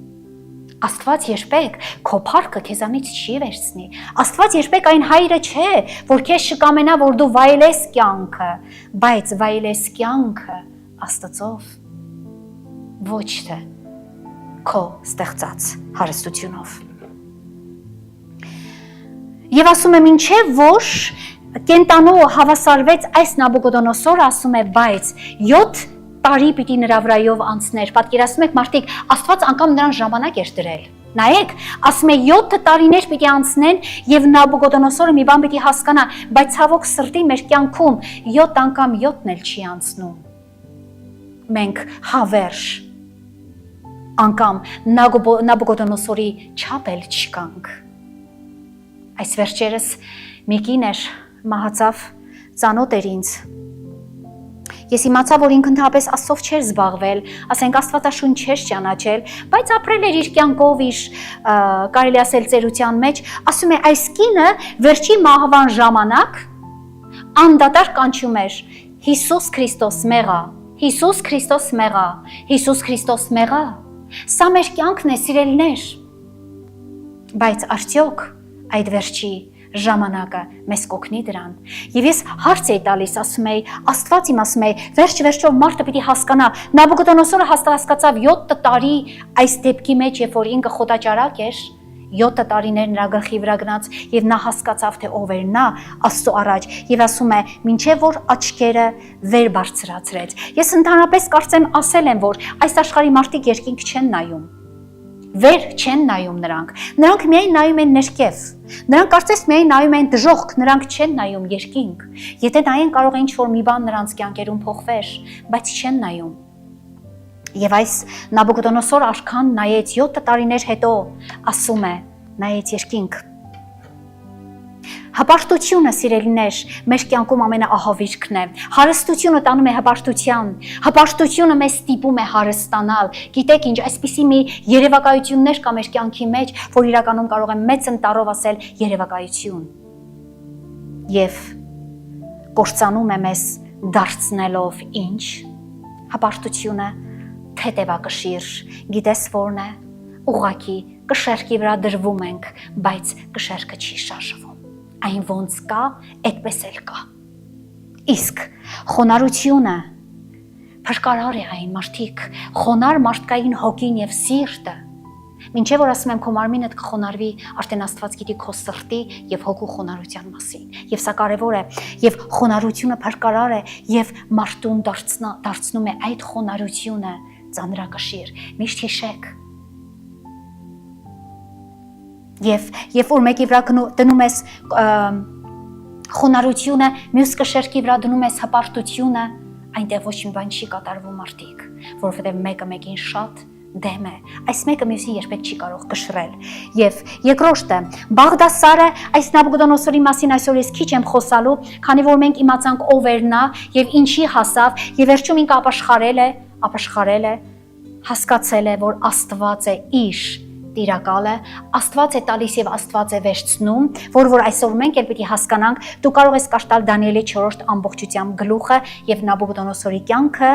Աստված երբեք քո փառքը քեզանից չի վերցնի։ Աստված երբեք այն հայրը չէ, որ քեզ չկամենա, որ դու վայելես կյանքը, բայց վայելես կյանքը Աստծով, ոչ թե քո ստեղծած հարստությունով։ Եվ ասում է, մինչև որ կենտանու հավասարվեց այս Նաբուկոդոնոսորը, ասում է, բայց 7 տարի պիտի նրա վրայով անցներ, պատկերացնում եք մարդիկ, Աստված անգամ նրան ժամանակ էր դրել, նայեք, ասում է 7 տարիներ պիտի անցնեն եւ Նաբուկոդոնոսորը մի բան պիտի հասկանա, բայց ցավոք սրտի մեր կյանքում 7 անգամ 7-ն էլ չի անցնում, մենք հավերժ անգամ Նաբուկոդոնոսորի չափ էլ չկանք, այս վերջերս մի կին էր, մահացավ, ծանոթ էր ինձ, ես իմացա, որ ինքն ընդհանրապես Աստծով չէր զբաղվել, ասենք Աստվածաշունչ չէր ճանաչել, բայց ապրել էր իր կյանքով, իր կարելի ասել ծերության մեջ, ասում է, այս կինը վերջի մահվան ժամանակ անդադար կանչում էր Հիսուս Քրիստոս մեղա, Հիսուս Քրիստոս մեղա, Հիսուս Քրիստոս մեղա, սա մեր կյանքն է, սիրելիներ, բայց արդյոք այդ վերջի ժամանակը մեզ կօգնի դրան։ Եվ ես հարց էի տալիս, ասում էի, Աստված իմ ասում էի, վերջով մարդը պիտի հասկանա, Նաբուկոդոնոսորը հասկացավ 7 տարի այս դեպքի մեջ, երբ որ ինքը խոտաճարակ էր, 7 տարիներ նրա գլխի վրա գնաց եւ նա հասկացավ, թե ով էր նա Աստծո առաջ եւ ասում է, մինչեւ որ աչքերը վեր բարձրացրեց։ Ես ընդհանրապես կարծեմ ասել եմ, որ այս աշխարհի մարդիկ երկինք չեն նայում։ Վեր չեն նայում նրանք միայն նայում են ներքև, նրանք կարծես միայն նայում են դժոխք, նրանք չեն նայում երկինք, եթե նայեն կարող է ինչ-որ մի բան նրանց կյանքերում փոխվեր, բայց չեն նայում։ Եվ այս Նաբուկոդոնոսոր արքան նայեց 7 տարիներ հետո, ասում է, նայեց երկինք, Հպարտությունը, սիրելիներ, մեր կյանքում ամենաահավիրքն է։ Հարստությունը տանում է հպարտության։ Հպարտությունը մեզ ստիպում է հարստանալ։ Գիտեք ինչ, այսպիսի մի երևակայություններ կա մեր կյանքի մեջ, որ իրականում կարող եմ մեծ ընտառով ասել երևակայություն։ Եվ կործանում է մեզ դարձնելով ինչ։ Հպարտությունը թեթևակշիռ, գիտես որն է, ուղղակի կշեռքի վրա դրվում ենք, բայց կշեռքը չի շարժվում։ Այն ոնց կա, այդպես էլ կա։ Իսկ խոնարհությունը փրկարար է այն մարդիկ, խոնար մարդկային հոգին եւ սիրտը։ Մինչև որ ասում եմ քո մարմինդ կխոնարհվի, արդեն Աստված գիտի քո սրտի եւ հոգու խոնարհության մասին։ Եվ սա կարեւոր է, եւ խոնարհությունը փրկարար է եւ մարդուն դարձնում է այդ խոնարհությունը ծանրակշիռ։ Միշտ հիշեք։ Եվ որ մեկի վրա դնում ես խոնարհությունը, մյուս կշեռքի վրա դնում ես հպարտությունը, այնտեղ ոչ մի բան չի կատարվում մարդիկ, որովհետև մեկը մեկին շատ դեմ է, այս մեկը մյուսին երբեք չի կարող կշռել։ Եվ երկրորդը, Բաղդասարը, այս Նաբուկոդոնոսորի մասին այսօր ես քիչ եմ խոսալու, քանի որ մենք իմացանք ով էր նա եւ ինչի հասավ, եւ վերջում ինքը ապաշխարել է, հասկացել է, որ Աստված է իր տիրակալը, Աստված է տալիս եւ Աստված է վերցնում, որ այսօր մենք էլ պիտի հասկանանք, դու կարող ես կաշտալ Դանիելի 4-րդ ամբողջությամբ գլուխը եւ Նաբուկոդոնոսորի կյանքը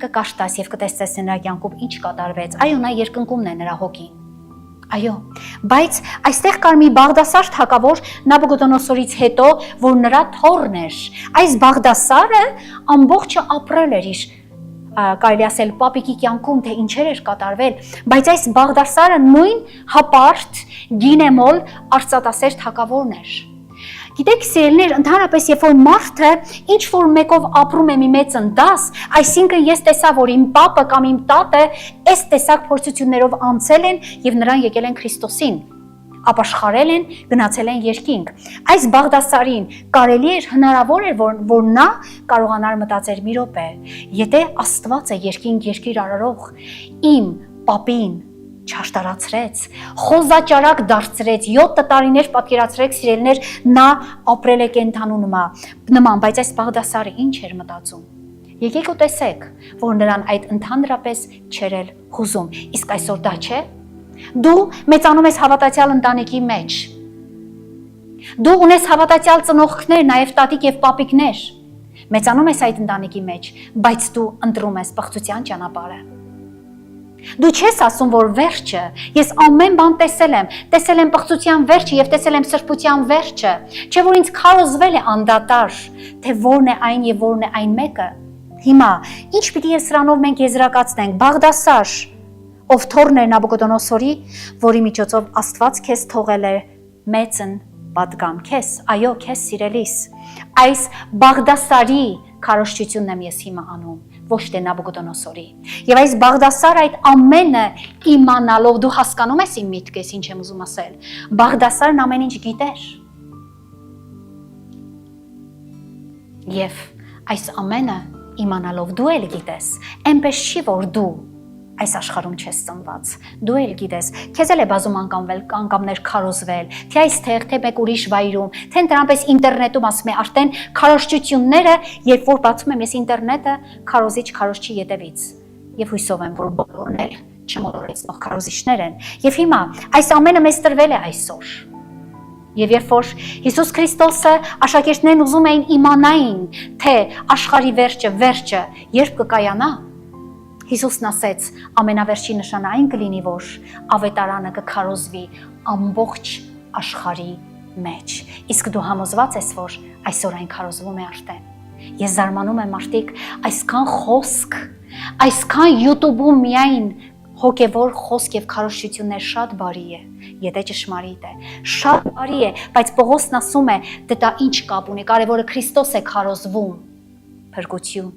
կկաշտաս եւ կտեսնես նրա կյանքում ինչ կատարվեց։ Այո, նա երկնքումն է նրա հոգին։ Այո, բայց այստեղ կար մի Բաղդասար թագավոր Նաբուկոդոնոսորից հետո, որ նրա թոռն էր։ Այս Բաղդասարը ամբողջը ապրել էր իր կարելի ասել պապիկի կյանքում, թե ինչեր էր կատարվել, բայց այս Բաղդասարը նույն հպարտ, գինեմոլ, արծաթասեր թագավորն էր։ Գիտեք, սիրելիներ, ընդհանրապես երբ որ մարդը ինչ որ մեկով ապրում է մի մեծ ընդաս, այսինքն ես տեսա, որ իմ պապը կամ իմ տատը այս տեսակ փորձություններով անցել են եւ նրան եկել են Քրիստոսին, ապաշխարել են, գնացել են երկինք։ Այս Բաղդասարին կարելի էր հնարավոր էր, որ նա կարողանար մտածել մի րոպե, եթե Աստված է երկինք երկիր արարող, իմ պապին չաշտարացրեց, խոզաճարակ դարձրեց, 7 տարիներ պատկերացրեք սիրելիներ, նա ապրել է կենդանու նման, բայց այս Բաղդասարը ինչ էր մտածում։ Եկեք ու տեսեք, որ նրան այդ ընդհանրապես չէր էլ հուզում, իսկ այսօր դա չէ։ Դու մեծանում ես հավատացյալ ընտանիքի մեջ։ Դու ունես հավատացյալ ծնողքներ, նաև տատիկ եւ պապիկներ։ Մեծանում ես այդ ընտանիքի մեջ, բայց դու ընտրում ես պղծության ճանապարհը։ Դու չես ասում, որ վերջը, ես ամեն բան տեսել եմ պղծության վերջը եւ տեսել եմ սրբության վերջը, չէ որ ինձ քարոզվել է անդադար, թե որն է այն եւ որն է այն մեկը։ Հիմա, ինչ պիտի սրանով մենք եզրակացնենք, Բաղդասար, ով թոռն էր Նաբուկոդոնոսորի, որի միջոցով Աստված քեզ թողել է մեծն պատգամ, քեզ, այո, քեզ սիրելիս, այս Բաղդասարի քարոզչությունն եմ ես հիմա անում, ոչ թե Նաբուկոդոնոսորի։ Եվ այս Բաղդասարը այդ ամենը իմանալով, դու հասկանում ես իմ միտքս, ինչ եմ ուզում ասել, Բաղդասարն ամեն ինչ գիտեր։ Եւ այս ամենը իմանալով դու էլ գիտես, այնպես չի, որ դու այս աշխարհում չես ծնված, դու էլ գիտես, քեզ էլ է բազում անգամներ քարոզվել, թե այստեղ, թե մեկ ուրիշ վայրում, թե ընդհանրապես ինտերնետում ասում է արդեն քարոզչությունները, երբ որ բացում եմ ես ինտերնետը, քարոզիչ քարոզչի ետևից, եւ հույսով եմ, որ բոլորն էլ չմոլորեցնող քարոզիչներ են, եւ հիմա այս ամենը մեզ տրվել է այսօր։ Եվ երբ որ Հիսուս Քրիստոսը աշակերտներն ուզում էին իմանային, թե աշխարհի վերջը երբ կկայանա, Հիսուսն ասեց, ամենավերջի նշանը այն կլինի, որ ավետարանը կքարոզվի ամբողջ աշխարհի մեջ։ Իսկ դու համոզված ես, որ այսօր այն քարոզվում է արդեն։ Ես զարմանում եմ մարդիկ, այսքան խոսք, այսքան YouTube-ում միայն հոգևոր խոսք եւ քարոզչություններ շատ բարի է, եթե ճշմարիտ է, շատ բարի է, բայց Պողոսն ասում է, դե դա ինչ կապ ունի, կարևորը Քրիստոս է քարոզվում, փրկություն։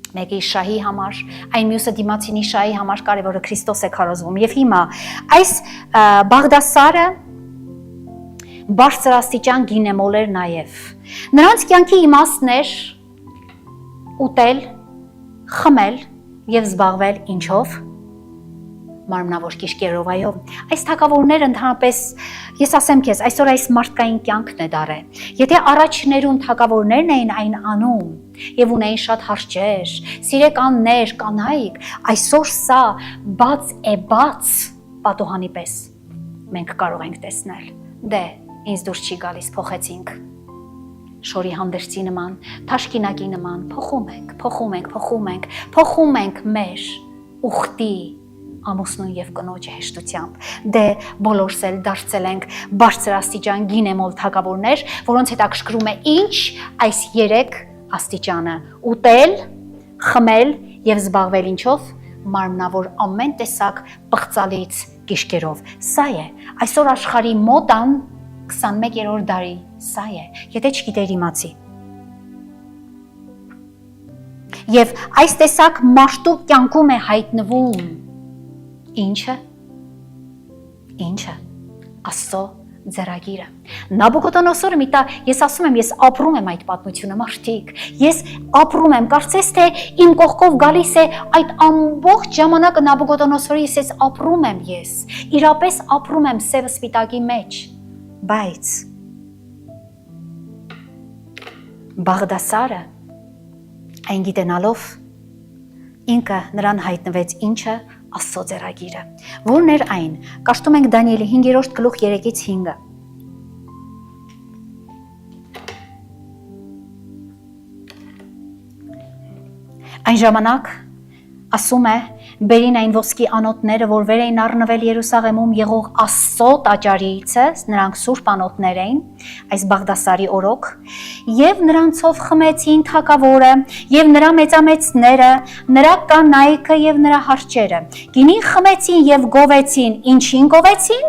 Մեկի շահի համար, այն մյուսը դիմացինի շահի համար կարևորը Քրիստոս է քարոզվում։ Եվ հիմա այս Բաղդասարը բարձրաստիճան գինեմոլ էր նաև։ Նրանց կյանքի իմաստն էր ուտել, խմել եւ զբաղվել ինչով։ մարմնավոր կիշկերով, այո, այս թագավորները ընդհանրապես, ես ասեմ քեզ, այսօր այս մարդկային կյանքն է դարել։ Եթե առաջներուն թագավորներն էին այն անում եւ ունեին շատ հարճեր, սիրեկաններ, կանայք, այսօր սա բաց է բաց պատոհանի պես մենք կարող ենք տեսնել։ Դե, ինձ դուրս չի գալիս, փոխեցինք։ Շորի հանդերձի նման, թաշկինակի նման, փոխում ենք մեր ուխտի ամուսնուն եւ կնոջի հեշտությամբ։ Դե բոլորս էլ դարձել ենք բարձրաստիճան գինեմոլ թագավորներ, որոնց հետաքրքրում է ինչ այս 3 աստիճանը՝ ուտել, խմել եւ զբաղվել ինչով՝ մարմնավոր ամեն տեսակ պղծալից գիշկերով։ Սա է այսօր աշխարհի մոդան 21-րդ դարի, սա է, եթե չգիտեր իմացի։ Եվ այս տեսակ մարդու կյանքում է հայտնվում Ինչը, Աստծո ձեռագիրը։ Նաբուկոդոնոսորը միտա, ես ասում եմ, ես ապրում եմ այդ պատմությունը, մարդիկ, ես ապրում եմ, կարծես թե իմ կողքով գալիս է այդ ամբողջ ժամանակը Նաբուկոդոնոսորի ես ապրում եմ ես, իրապես ապրում եմ սև սպիտակի մեջ, բայց Բաղդասարը այն գիտենալով ինքը նրան հայտնվեց ինչը Աստծո ձեռագիրը, որն էր այն, կաշտում ենք Դանիելի 5-րդ գլուխ 3-ից 5-ը։ Այն ժամանակ ասում է, բերին այն ոսկի անոթները, որ վեր էին առնվել Երուսաղեմում եղող Աստծո տաճարիցը, նրանք սուրբ անոթներ էին, այս Բաղդասարի օրոք, եւ նրանցով խմեցին թագավորը, եւ նրա մեծամեծները, նրա կանայքը եւ նրա հարճերը։ Գինին խմեցին եւ գովեցին, ինչին գովեցին։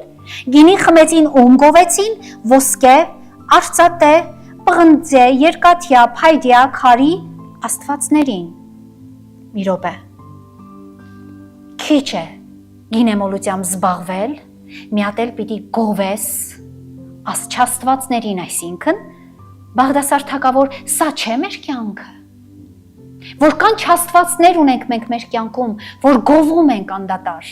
Գինին խմեցին ում գովեցին, ոսկե, արծաթե, պղնձե, երկաթյա, փայդյա, քարի աստվածներին։ Մի րոպե։ Քիչ է գինեմոլությամբ զբաղվել, մի հատ էլ պիտի գովես աստվածներին, այսինքն Բաղդասար թագավոր, սա չէ մեր կյանքը։ Որքան չաստվածներ ունենք մենք մեր կյանքում, որ գովում ենք անդադար։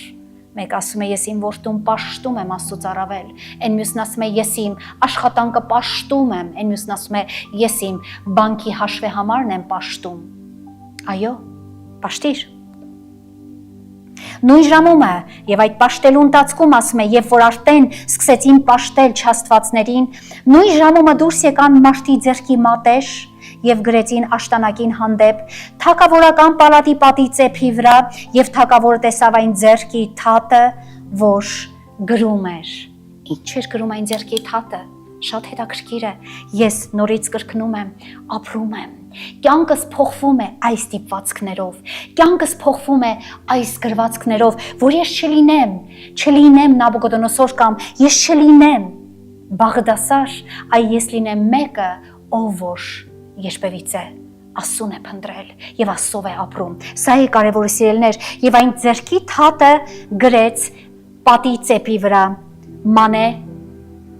Մեկ ասում է, ես իմ որդուն պաշտում եմ Աստծուց առավել, այն մյուսն ասում է, ես իմ աշխատանքը պաշտում եմ, այն մյուսն ասում է, ես իմ բանկի հաշվի համարն եմ պաշտում։ Այո, պաշտիր։ Նույն ժամում է, եւ այդ պաշտելու ընթացքում ասում է, երբ որ արդեն սկսեցին պաշտել չաստվածներին, նույն ժամումը դուրս եկան մարդի ձեռքի մատեր եւ գրեցին աշտանակին հանդեպ թագավորական պալատի պատի ծեփի վրա եւ թագավորը տեսավ այն ձեռքի թաթը, որ գրում էր։ Ինչ էր գրում այն ձեռքի թաթը։ Շատ հետաքրքիր է։ Ես նորից կրկնում եմ, ապրում եմ։ Կյանքս փոխվում է այս դիպվածքներով, կյանքս փոխվում է այս գրվածքներով, որ ես չլինեմ Նաբուկոդոնոսոր կամ ես չլինեմ Բաղդասար, այ ես լինեմ մեկը, ով որ երբևից է Աստծուն է փնտրել եւ Աստծով է ապրում։ Սա է կարևորը, սիրելիներ, եւ այն ձեռքի թաթը գրեց պատի ծեփի վրա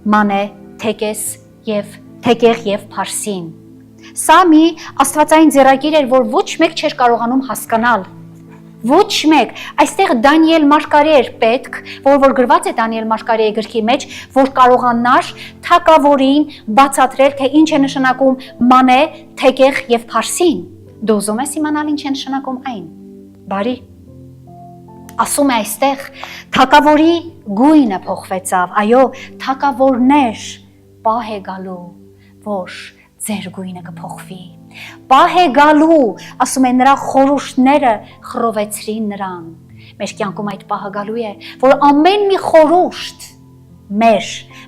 մանե թեկես եւ թեկեղ եւ փարսին։ Սա մի աստվածային ձեռագիր էր, որ ոչ մեկ չէր կարողանում հասկանալ։ Ոչ մեկ։ Այստեղ Դանիել Մարգարե էր պետք, որ գրված է Դանիել Մարգարեի գրքի մեջ, որ կարողանար թագավորին բացատրել, թե ինչ է նշանակում մանե, թեկեղ եւ փարսին։ Դու ուզում ես իմանալ ինչ է նշանակում այն։ Բարի։ Ասում է այստեղ թագավորի գույնը փոխվեցավ, այո, թագավորներ պահ է գալու, որ ձեր գույնը կփոխվի։ Պահ է գալու, ասում է նրա խորհուրդները խռովեցրին նրան։ Մեր կյանքում այդ պահը գալու է, որ ամեն մի խորհուրդ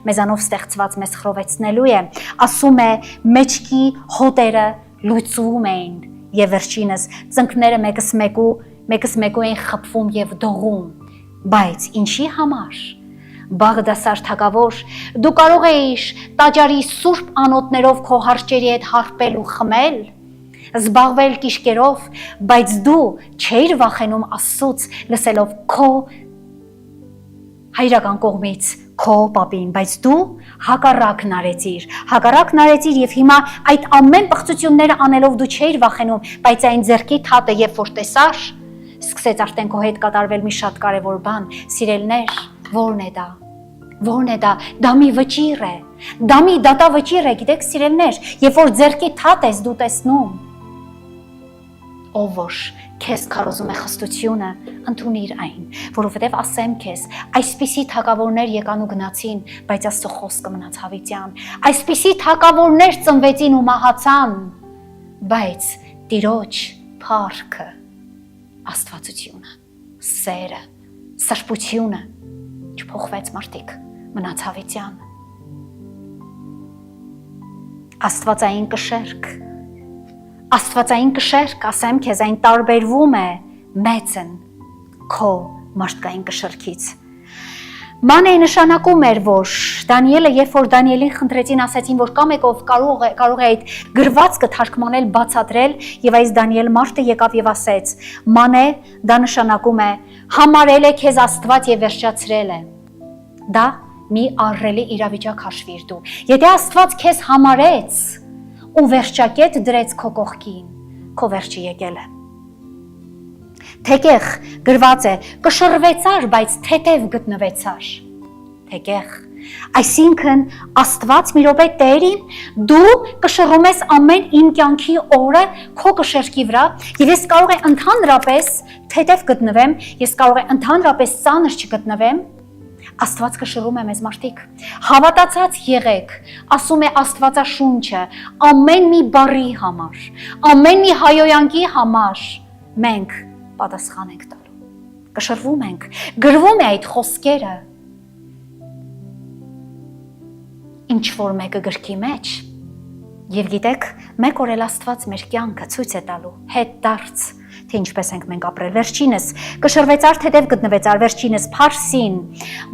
մեզանով ստեղծված մեզ խռովեցնելու է, ասում է մեջքի հոտերը լուծվում էին եւ վերջինս ծնկները մեկս մեկու են խփվում եւ դողում, բայց ինչի համար։ Բաղդասար թագավոր, դու կարող էիր տաճարի սուրբ անոթներով քո հարճերի հետ հարբել ու խմել, զբաղվել կիշկերով, բայց դու չէիր վախենում Աստծուց լսելով քո հայրական կողմից քո պապին, բայց դու հակառակն արեցիր եւ հիմա այդ ամեն պղծությունները անելով դու չէիր վախենում, բայց այն ձեռքի թաթը երբ որ տեսար, սկսեց արդեն քո հետ կատարվել մի շատ կարևոր բան, սիրելներ, ո՞րն է դա։ Ո՞րն է դա։ Դա մի վճիռ է։ Դա մի դատավճիռ է, գիտեք, սիրելներ, երբ որ ձեռքի թաթ ես դու տեսնում, ով որ քեզ քարոզում է խստությունը, ընդունիր այն, որովհետև ասեմ քեզ, այսպիսի թագավորներ եկան ու գնացին, բայց Աստծո խոսքը մնաց հավիտյան։ Այսպիսի թագավորներ ծնվեցին ու մահացան, բայց Տիրոջ փառքը, աստվածությունը, սերը, սրբությունը չփոխվեց մարդիկ, մնաց հավիտյան։ Աստվածային կշերք, ասեմ քեզ, այն տարբերվում է մեծն քո մարդկային կշերքից։ Մանե նշանակում էր, որ Դանիելը, երբ որ Դանիելին խնդրեցին, ասացին, որ կա մեկով կարող է այդ գրվածքը թարգմանել, բացատրել, եւ այս Դանիել մարդը եկավ եւ ասեց. Մանե, դա նշանակում է համարել է քեզ Աստված եւ վերջացրել է։ Դա մի ահռելի իրավիճակ հաշվիր դու։ Եթե Աստված քեզ համարեց ու վերջակետ դրեց քո կողքին, քո վերջը եկել է։ Թեկեղ գրված է, կշռվեցար, բայց թեթև գտնվեցար։ Թեկեղ, այսինքն Աստված մի րոպե Տերին, դու կշռում ես ամեն իմ կյանքի օրը քո կշերքի վրա, եւ ես կարող եմ ընդհանրապես թեթև գտնվեմ, ես կարող եմ ընդհանրապես ծանր չգտնվեմ։ Աստված կշռում է մեզ մարդիկ, հավատացած եղեք, ասում է Աստվածաշունչը, ամեն մի բառի համար, ամեն մի հայոյանքի համար մենք պատասխան ենք տալու, կշռվում ենք, գրվում է այդ խոսքերը, ինչ որ մեկը գրքի մեջ, եւ գիտեք, մեկ օր էլ Աստված մեր կյանքը ցույց է տալու, հետ դարձ, թե ինչպես ենք մենք ապրել։ Վերջինս կշռվեցար, թեթև գտնվեցար, վերջինս Փարսին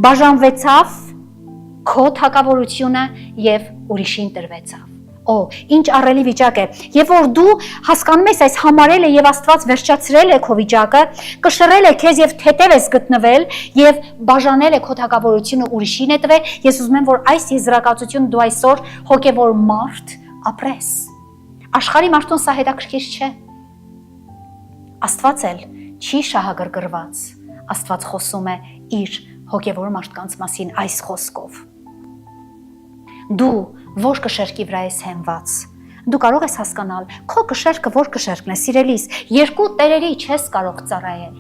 բաժանվեցավ քո թագավորությունը եւ ուրիշին տրվեցավ։ Օ, ինչ ահռելի վիճակ է։ Եվ որ դու հասկանում ես, այս համարել է եւ Աստված վերջացրել է քո վիճակը, կշռել է քեզ եւ թեթև ես գտնվել եւ բաժանել է քո թագավորությունը ուրիշին է տվել, ես ուզում եմ, որ այս եզրակացությունը դու այսօր հոգեվոր մարդ ապրես։ Աշխարհի մարդուն սա հետաքրքիր չէ։ Աստված էլ չի շահագրգռված, Աստված խոսում է իր հոգևոր մարդկանց մասին այս խոսքով։ Դու որ կշերքի վրա ես հենված, դու կարող ես հասկանալ, քո կշերքը որ կշերքն է, սիրելիս, երկու տերերի չես կարող ծառայել։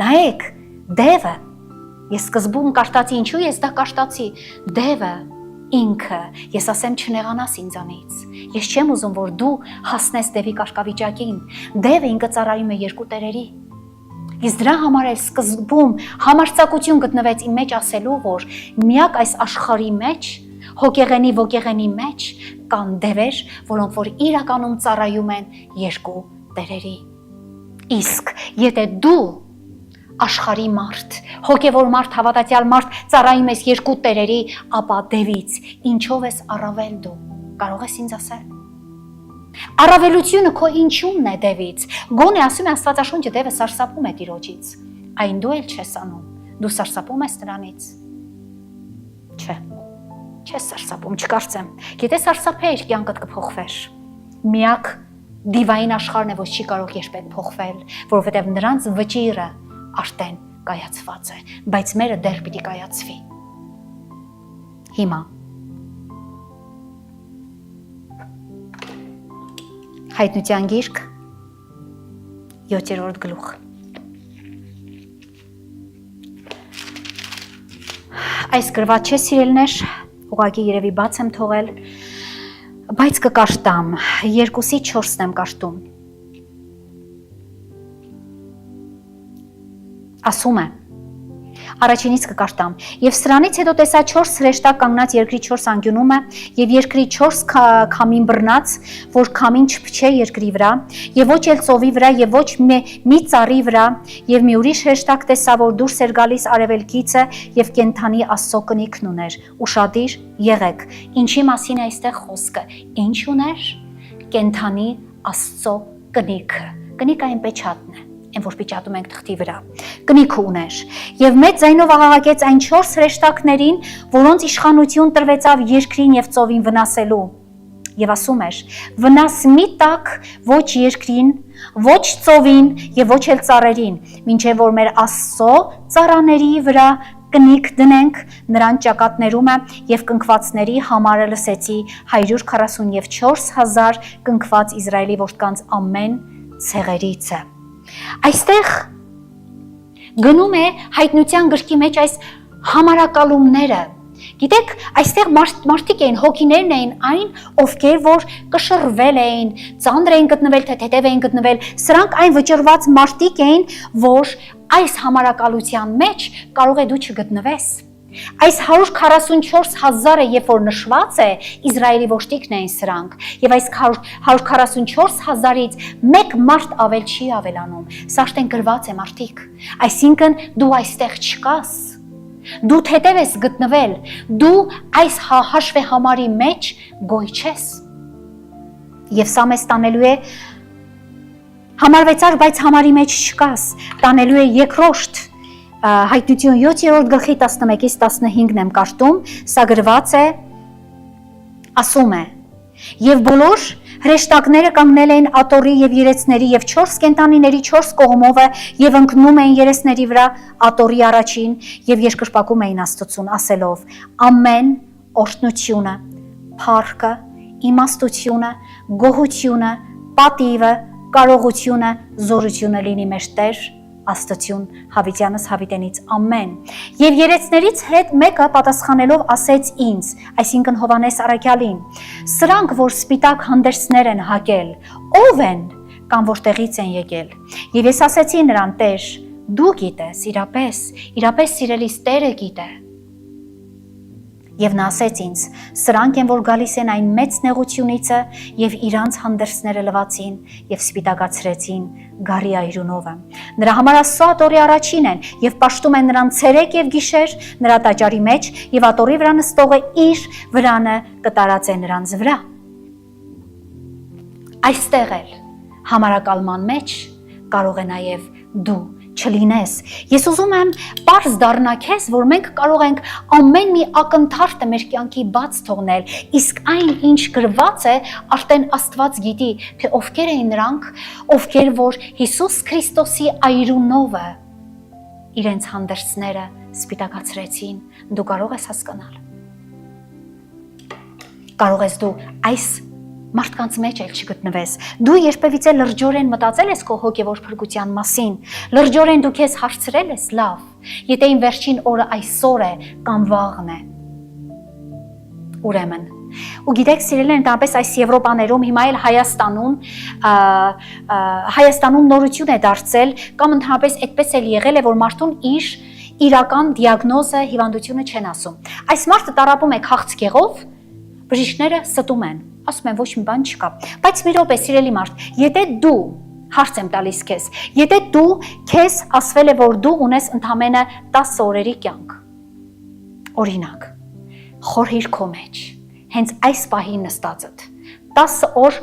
Նայեք, դևը, ես սկզբում կաշտացի, ինչու ես դա կաշտացի, դևը ինքը, ես ասեմ չնեղանաս ինձանից, ես չեմ ուզում, որ դու հասնես դևի կարգավիճակին, դևը ինքը ծառայում է երկու տերերի, ես դրա համար էլ սկզբում համարձակություն գտնվեց իմ մեջ ասելու, որ միակ այս աշխարհի մեջ, հոգեղենի ոգեղենի մեջ կան դևեր, որոնք որ իրականում ծառայում են երկու տերերի, իսկ եթե դու աշխարհի մարդ, հոգևոր մարդ, հավատացյալ մարդ ծառայում ես երկու տերերի, ապա դևից ինչով ես առավել դու, կարող ես ինձ ասել։ Առավելությունը քո ինչումն է դևից, գոնե ասում է Աստվածաշունչը դևը սարսափում է Տիրոջից, այն դու էլ չես անում, դու սարսափում ես նրանից։ Չէ, չես սարսափում, չկարծեմ, եթե սարսափեիր կյանքդ կփոխվեր, միակ դիվային աշխարհն է, որ չի կարող երբեք փոխվել, որովհետև նրանց վճիռը արդեն կայացված է, բայց մերը դեռ պիտի կայացվի։ Հիմա Հայտնության գիրք 7-րդ գլուխ։ Այս գրված չէ, սիրելիներ, ուղղակի երևի բաց եմ թողել, բայց կկաշտամ, 2-4-ն եմ կաշտում։ Ասում է, առաջինից կկաշտամ, եւ սրանից հետո տեսա 4 հրեշտակ կանգնած երկրի 4 անկյունումը եւ երկրի 4 քամին բռնած, որ քամին չփչե երկրի վրա, եւ ոչ էլ ծովի վրա եւ ոչ մի ծառի վրա, եւ մի ուրիշ հրեշտակ տեսա, որ դուրս էր գալիս արևելքիցը եւ կենթանի Աստծո կնիքն ուներ։ Ուշադիր եղեք, ինչի մասին է այստեղ խոսքը։ Ինչ ուներ։ Կենթանի Աստծո կնիքը։ Կնիկը այն պեչատն է, այն որ պիճատում ենք թղթի վրա, կնիքը ուներ, եւ մեծ ձայնով աղաղակեց այն 4 հրեշտակներին, որոնց իշխանություն տրվեցավ երկրին եւ ծովին վնասելու, եւ ասում էր. «Վնաս մի տակ ոչ երկրին, ոչ ծովին եւ ոչ էլ ծառերին, մինչեւ որ մեր Աստծո ծառաների վրա կնիկ դնենք նրան ճակատներումը եւ կնքվածների համարը լսեցի 144,000 կնքված Իսրայելի որդկանց ամեն ցեղերից է»։ Այստեղ գնում է հայտնության գրքի մեջ այս համարակալումները։ Գիտեք, այստեղ մարդիկ էին, հոգիներն էին այն, ովքեր որ կշռվել էին, ծանր էին գտնվել, թե թեթև էին գտնվել, սրանք այն վճռված մարդիկ էին, որ այս համարակալության մեջ կարող է դու չգտնվես։ Այս 144,000-ը, երբ որ նշված է, Իսրայելի ոչտիկն էին սրանք, եւ այս 144,000-ից մեկ մարդ ավել չի ավելանում։ Սա շտեն գրված է մարդիկ։ Այսինքն դու այստեղ չկաս։ Դու թեթև ես գտնվել, դու այս հաշվեհամարի մեջ գոյ չես։ Եվ սա մեզ տանելու է համարվեցար, բայց համարի մեջ չկաս, տանելու է երկրորդ Հայտնություն 7-րդ գլխի 11-ից 15-ն եմ կարդում, սա գրված է, ասում է. «Եվ բոլոր հրեշտակները կանգնել էին աթոռի եւ երեցների եւ 4 կենդանիների 4 կողմովը եւ ընկնում էին երեսների վրա աթոռի առաջին եւ երկրպագում էին Աստծուն, ասելով. ամեն օրհնությունը, փառքը, իմաստությունը, գոհությունը, պատիվը, կարողությունը, զորությունը լինի մեր Տեր Աստծուն Հավիտյանս Հավիտենից ամեն։ Եվ երեցներից հետ մեկը պատասխանելով ասեց ինձ, այսինքն Հովանես Առաքյալին. սրանք, որ սպիտակ հանդերձներ են հագել, ով են կամ որտեղից են եկել։ Եվ ես ասեցի նրան, Տեր, դու գիտես, իրապես սիրելիս Տերը գիտե։ Եվ նա ասեց ինձ. սրանք են, որ գալիս են այն մեծ նեղությունիցը եւ իրանց հանդերձները լվացին եւ սպիտակացրեցին գարի այրունովը։ Նրա համար Աստծո աթոռի առաջին են եւ պաշտում են նրան ցերեկ եւ գիշեր նրա տաճարի մեջ եւ աթոռի վրա նստողը իր վրանը կտարածե նրանց վրա։ Այստեղ էլ համարակալման մեջ կարող է նաեւ դու չլինես։ Ես ուզում եմ պարզ դառնա քեզ, որ մենք կարող ենք ամեն մի ակնթարթը մեր կյանքի բաց թողնել, իսկ այն, ինչ գրված է, արդեն Աստված գիտի, թե ովքեր էին նրանք, ովքեր որ Հիսուս Քրիստոսի այրունովը իրենց հանդերձները սպիտակացրեցին։ Դու կարող ես հասկանալ։ Կարող ես դու այս մարդկանց մեջ էլ չգտնվես։ Դու երբևիցե լրջորեն մտածել ես քո հոգևոր փրկության մասին։ Լրջորեն դու քեզ հարցրել ես, լավ, եթե իմ վերջին օրը այսօր է կամ վաղն է։ Ուրեմն, ու գիտեք, սիրելիներ, ընդհանրապես այս Եվրոպաներում, հիմա էլ Հայաստանում նորություն է դարձել, կամ ընդհանրապես այդպես էլ եղել է, որ մարդուն իր իրական դիագնոզը, հիվանդությունը չեն ասում։ Այս մարդը տառապում է քաղցկեղով, բժիշկները ստում են, ասում են ոչ մի բան չկա։ Բայց մի րոպե, սիրելի մարդ, եթե դու հարց եմ տալիս քեզ, եթե դու քեզ ասվել է, որ դու ունես ընդամենը 10 օրերի կյանք, օրինակ, խորհիր քո մեջ, հենց այս պահին նստածդ, 10 օր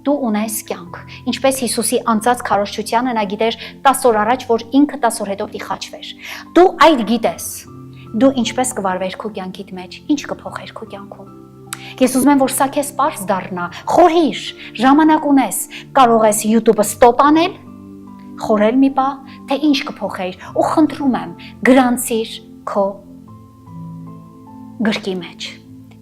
դու ունես կյանք, ինչպես Հիսուսի անցած քարոզչությանը նա գիտեր 10 օր առաջ, որ ինքը 10 օր հետո կխաչվեր։ Դու այդ գիտես, դու ինչպես կվարվեր քո կյանքիդ մեջ, ինչ կփոխեր քո կյանքում։ Ես ուզում եմ, որ սա քեզ պարզ դառնա, խորհիր, ժամանակ ունես, կարող ես YouTube-ը ստոպ անել, խորել մի պահ, թե ինչ կփոխեիր, ու խնդրում եմ, գրանցիր քո գրքի մեջ,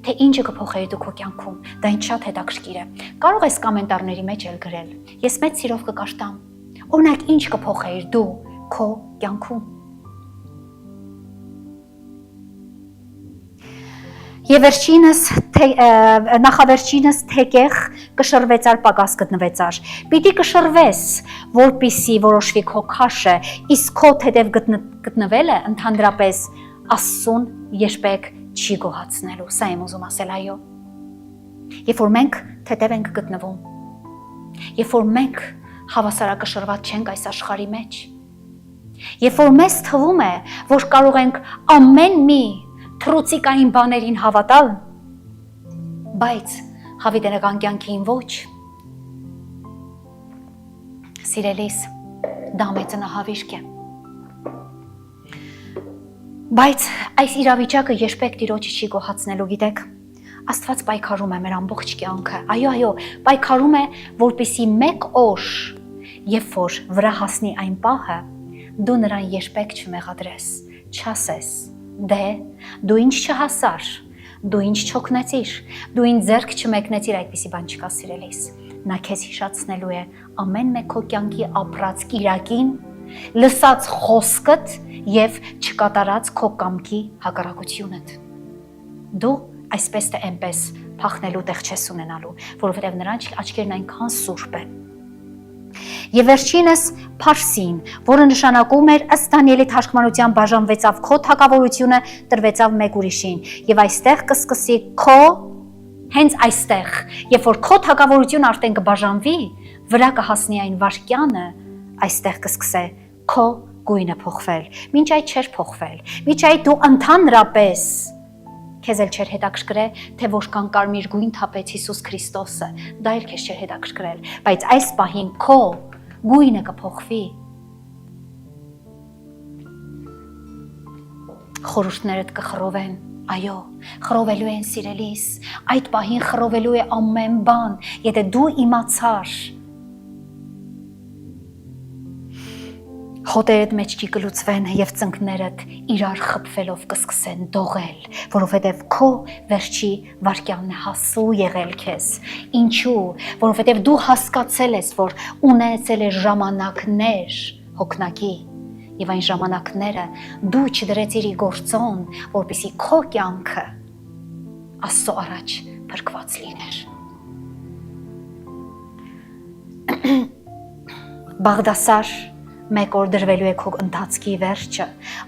թե ինչը կփոխեիր դու քո կյանքում, դա ինձ շատ հետաքրքիր է։ Կարող ես կոմենտարների մեջ էլ գրել, ես մեծ սիրով կկարդամ, օրինակ ինչ կփոխեիր դու քո կյանքում։ Եվ վերջինս, նախավերջինս թեկեղ կշռվեցար պակաս գտնվեցար։ Պիտի կշռվես, որպիսի որոշվի քո քաշը, իսկ քո թեթև գտնվելը ընդհանրապես Աստծուն երբեք չի գոհացնելու։ Սա եմ ուզում ասել, այո։ Երբ որ մենք թեթև ենք գտնվում, երբ որ մենք հավասարակշռված չենք այս աշխարհի մեջ, երբ որ մեզ թվում է, որ կարող ենք ամեն մի թրուցիկային բաներին հավատալ, բայց հավիտենական կյանքին ոչ, սիրելիս, դա մեծնահավիրք է։ Բայց այս իրավիճակը երբեք Տիրոջը չի գոհացնելու, գիտեք, Աստված պայքարում է մեր ամբողջ կյանքը։ Այո, պայքարում է, որպեսզի մեկ օր, երբ որ վրա հասնի այն պահը, դու նրան երբեք չմեղադրես, չասես. դե, դու ինչ չհասար, դու ինչ չօգնեցիր, դու ինձ ձեռք չմեկնեցիր, այդպիսի բան չկա սիրելիս։ Նա քեզ հիշացնելու է ամեն մեկ քո կյանքի ապրած կիրակին, լսած խոսքդ եւ չկատարած քո կամքի հակառակությունդ։ Դու այսպես թե այնպես փախնելու տեղ չես ունենալու, որովհետեւ նրանց աչքերն այնքան սուրբ են։ Եվ վերջինս Փարսին, որը նշանակում էր ըստ Դանիելի թարգմանության բաժանվեցավ քո թագավորությունը, տրվեցավ մեկ ուրիշին, եւ այստեղ կսկսի քո հենց այստեղ, երբ որ քո թագավորությունը արդեն կբաժանվի, վրա կհասնի այն վարքյանը, այստեղ կսկսե քո գույնը փոխվել, մինչ այդ չէր փոխվել, մինչ այդ դու ընդհանրապես քեզ էլ չէր հետաքրքրել, թե որքան կարմիր գույն թափեց Հիսուս Քրիստոսը, դա էլ քեզ չէր հետաքրքրել, բայց այս պահին քո գույնը կփոխվի։ Խորհուրդներդ կխռովեն, այո, խռովելու են սիրելիս, այդ պահին խռովելու է ամեն բան, եթե դու իմացար, հոտերդ մեջքի կլուծվեն եւ ծնկներդ իրար խփվելով կսկսեն դողել, որովհետեւ քո վերջի վարքյանն է հասու եղել քեզ։ Ինչու? Որովհետեւ դու հասկացել ես, որ ունեցել ես ժամանակներ հոգնակի եւ այն ժամանակները դու չդրեցիր գործոն, որպեսզի քո կյանքը Աստծո առաջ փրկված լիներ։ Բաղդասար մեկ օր դրվելու է քո ընթացքի վերջը։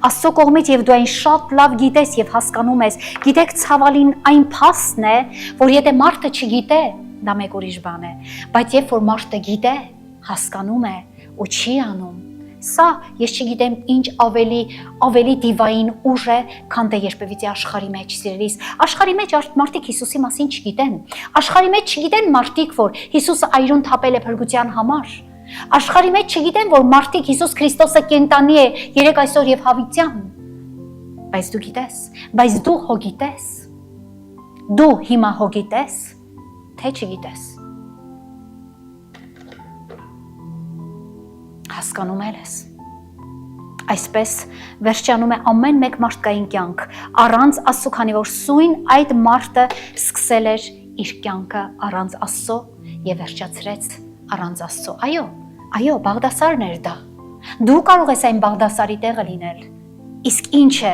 Աստծո կողմից եւ դու այն շատ լավ գիտես եւ հասկանում ես, գիտեք ցավալին այն փաստն է, որ եթե մարդը չգիտե, դա մեկ ուրիշ բան է, բայց երբ որ մարդը գիտե, հասկանում է ու չի անում, սա ես չգիտեմ ինչ ավելի դիվային ուժ է, քան թե երբևիցե աշխարհի մեջ սիրելիս։ Աշխարհի մեջ մարդիկ Հիսուսի մասին չգիտեն։ Աշխարհի մեջ չգիտեն մարդիկ, որ Հիսուսը այրուն թափել է փրկության համար։ Աշխարհի մեջ չգիտեն, որ մարդիկ Հիսուս Քրիստոսը կենտանի է երեք այսօր եւ հավիտյան։ Բայց դու գիտես, բայց դու հո գիտես։ Դու հիմա հո գիտես, թե չգիտես։ Հասկանում ես։ Այսպես վերջանում է ամեն մեկ մարդկային կյանք, առանց Աստծո, քանի որ սույն այդ մարդը սկսել էր իր կյանքը առանց Աստծո եւ վերջացրեց առանց Աստծո։ Այո, Բաղդասարն էր դա։ Դու կարող ես այն Բաղդասարի տեղը լինել։ Իսկ ինչ է,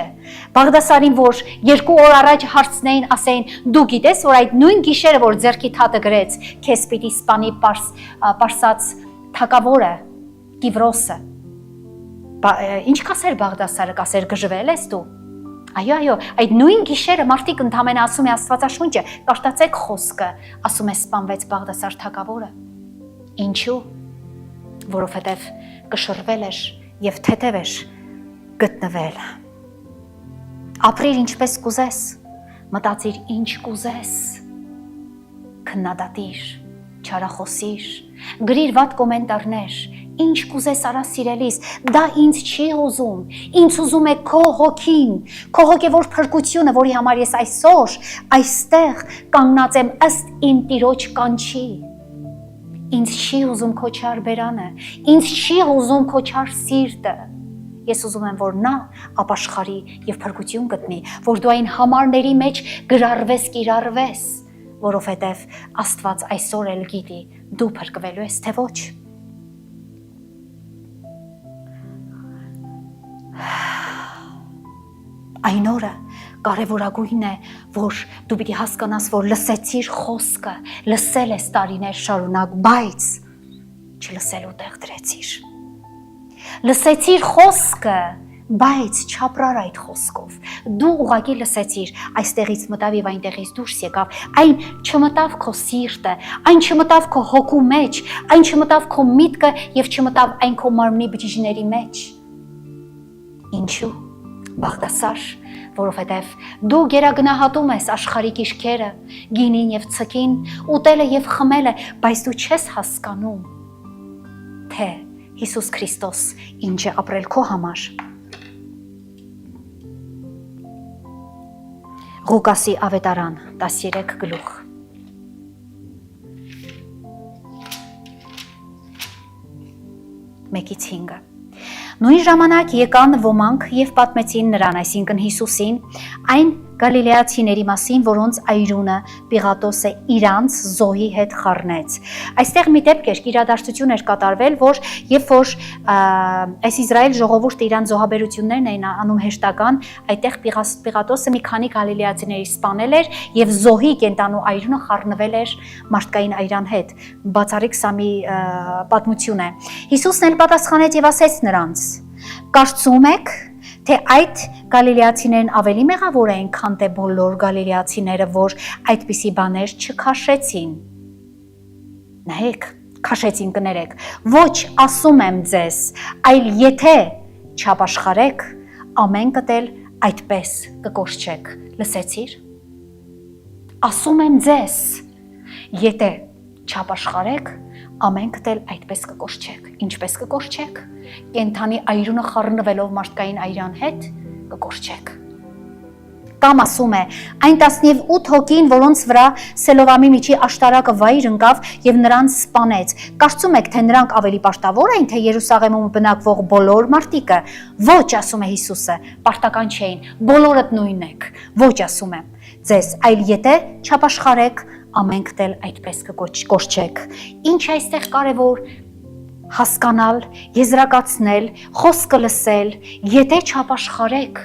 Բաղդասարին, որ 2 օր առաջ հարցնեին, ասեին, դու գիտես, որ այդ նույն գիշերը, որ ձեռքի թաթը գրեց, քեզ պիտի սպանի պարսած թագավորը, Կիվրոսը։ Ինչ կասեր Բաղդասարը, կասեր գժվել ես դու։ Այո, այդ նույն գիշերը մարդիկ ընդամենը ասում է Աստվածաշունչը, կարդացեք խոսքը, ասում է սպանվեց Բաղդասար թագավորը։ Ինչու? Որովհետև կշռվել էր եւ թեթև էր գտնվել։ Ապրիր ինչպես կուզես, մտածիր ինչ կուզես, քննադատիր, չարախոսիր, գրիր վատ կոմենտարներ, ինչ կուզես արա սիրելիս, դա ինձ չի ուզում, ինձ ուզում է քո հոգին, քո հոգևոր փրկությունը, որի համար ես այսօր այստեղ կանգնած եմ ըստ իմ Տիրոջ կանչի։ Ինձ չի ուզում քո չար բերանը, ինձ չի ուզում քո չար սիրտը։ Ես ուզում եմ, որ նա ապաշխարի եւ փրկություն գտնի, որ դու այն համարների մեջ գրառվես, կիրառվես, որովհետեւ Աստված այսօր էլ գիտի, դու փրկվելու ես, թե ոչ։ Այն օրը կարևորագույն է, որ դու պիտի հասկանաս, որ լսեցիր խոսքը, լսել ես տարիներ շարունակ, բայց չլսելու տեղ դրեցիր։ Լսեցիր խոսքը, բայց չապրար այդ խոսքով։ Դու ուղղակի լսեցիր, այստեղից մտավ եւ այնտեղից դուրս եկավ, այն չմտավ քո սիրտը, այն չմտավ քո հոգու մեջ, այն չմտավ քո միտքը եւ չմտավ այն քո մարմնի բջիջների մեջ։ Ինչու՞։ Բաղդասար, որովհետև դու գերագնահատում ես աշխարհի կիրքերը, գինին եւ ցկին, ուտելը եւ խմելը, բայց դու չես հասկանում, թե Հիսուս Քրիստոս ինչ է ապրել քո համար։ Ղուկասի ավետարան 13 գլուխ։ Մեկից 5-ը։ Նույն ժամանակ եկան ոմանք եւ պատմեցին նրան, այսինքն Հիսուսին, այն գալիլեացիների մասին, որոնց այրունը Պիղատոսը իրանց զոհի հետ խառնեց։ Այստեղ մի դեպք էր, իրադարձություն էր կատարվել, որ երբ որ այս Իսրայել ժողովուրդը իրան զոհաբերություններն էին անում հեշտական, այդտեղ Պիղատոսը մի քանի գալիլեացիների սպանել էր եւ զոհի կենտանու այրունը խառնվել էր մարդկային այրան հետ։ Բացառիկ սա մի պատմություն է։ Հիսուսն էլ պատասխանեց եւ ասեց նրանց. Կարծում եք, թե այդ գալիլեացիներն ավելի մեղավոր էին, քան թե բոլոր գալիլեացիները, որ այդպիսի բաներ չքաշեցին։ Նայեք, քաշեցին կներեք։ Ոչ, ասում եմ ձեզ, այլ եթե չապաշխարեք, ամենքդ էլ այդպես կկորչեք։ Լսեցիր։ Ասում եմ ձեզ, եթե չապաշխարեք, ամենքդ էլ այդպես կկորչեք։ Ինչպես կկորչեք։ Կենթանի այրունը խառնվելով մարդկային այրան հետ կկորչեք։ Կամ ասում է, այն 18 հոգին, որոնց վրա Սելովամի միջի աշտարակը վայր ընկավ եւ նրանց սպանեց։ Կարծում եք, թե նրանք ավելի պարտավոր են, թե Երուսաղեմում բնակվող բոլոր մարդիկը։ Ոչ, ասում է Հիսուսը, պարտական չէին, բոլորդ նույնն եք։ Ոչ, ասում եմ ձեզ, այլ եթե չապաշխարեք, ամենքդ էլ այդպես կկորչեք։ Ինչ է այստեղ կարևոր հասկանալ, եզրակացնել, խոսքը լսել, եթե չապաշխարեք,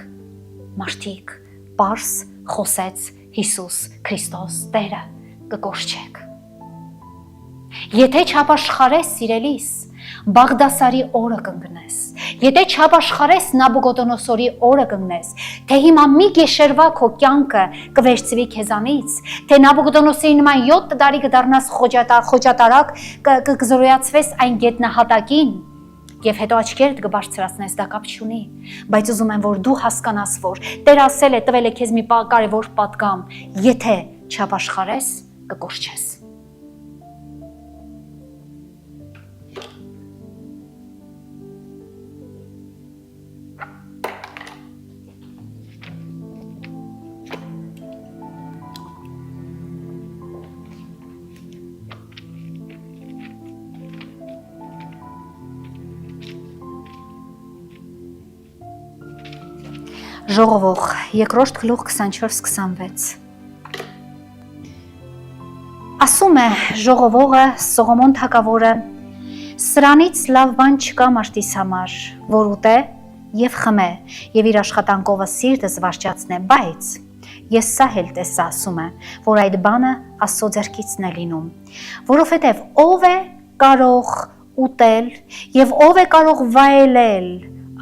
մարդիկ, պարզ խոսեց Հիսուս Քրիստոս Տերը, կկորչեք։ Եթե չապաշխարես, սիրելիս, Բաղդասարի օրը կընկնես, եթե չապաշխարես Նաբուկոդոնոսորի օրը կընկնես, թե հիմա մի գեշերվա քո կյանքը կվերցվի քեզանից, թե Նաբուկոդոնոսի նման 7 տարի կդառնաս խոճատարակ, կզորոյացվես այն գետնահատակին, եւ հետո աչքերդ կբարձրացնես, դա կապ չունի, բայց ուզում եմ, որ դու հասկանաս, որ Տեր ասել է, տվել է քեզ մի կարևոր պատգամ, եթե չապաշխարես, կկորչես։ Ժողովող, երկրորդ գլուխ 24-26։ Ասում է ժողովողը Սողոմոն թագավորը, սրանից լավ բան չկա մարդիս համար, որ ուտե եւ խմե եւ իր աշխատանքովը սիրտը զվարճացնե, բայց ես սա էլ տեսա, ասում է, որ այդ բանը Աստծո ձեռքիցն է լինում, որովհետեւ ով է կարող ուտել եւ ով է կարող վայելել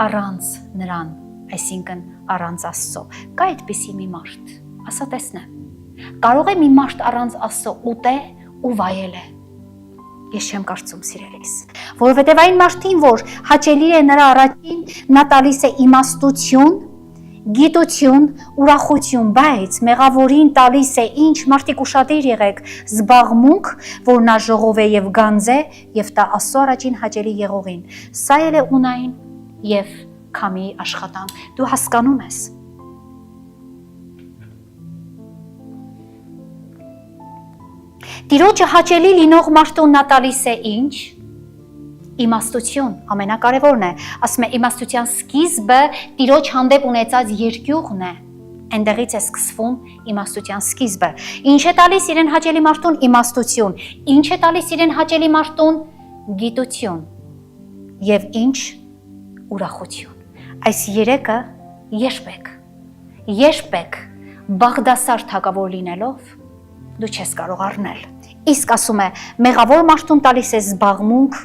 առանց նրան, այսինքն առանց Աստծո։ Կա այդպիսի մի մարդ, ասա տեսնեմ, կարող է մի մարդ առանց Աստծո ուտե ու վայելե։ Ես չեմ կարծում, սիրելիս, որովհետև այն մարդին, որ հաճելի է նրա առաջին, նա տալիս է իմաստություն, գիտություն, ուրախություն, բայց մեղավորին տալիս է ինչ, մարդիկ ուշադիր եղեք, զբաղմունք, որ նա ժողով է եւ գանձ է եւ տա Աստծո առաջին հաճելի եղողին։ Սա էլ է ունայն եւ քամի աշխատանք, դու հասկանում ես։ Տիրոջը հաճելի լինող մարդուն նա տալիս է ինչ։ Իմաստություն, ամենակարևորն է, ասում է իմաստության սկիզբը Տիրոջ հանդեպ ունեցած երկյուղն է, այնտեղից է սկսվում իմաստության սկիզբը։ Ինչ է տալիս իրեն հաճելի մարդուն։ Իմաստություն, ինչ է տալիս իրեն հաճելի մարդուն։ Գիտություն եւ ինչ։ Ուրախություն։ Այս երեքը երբեք Բաղդասար թագավոր լինելով դու չես կարող առնել։ Իսկ ասում է, մեղավոր մարդուն տալիս է զբաղմունք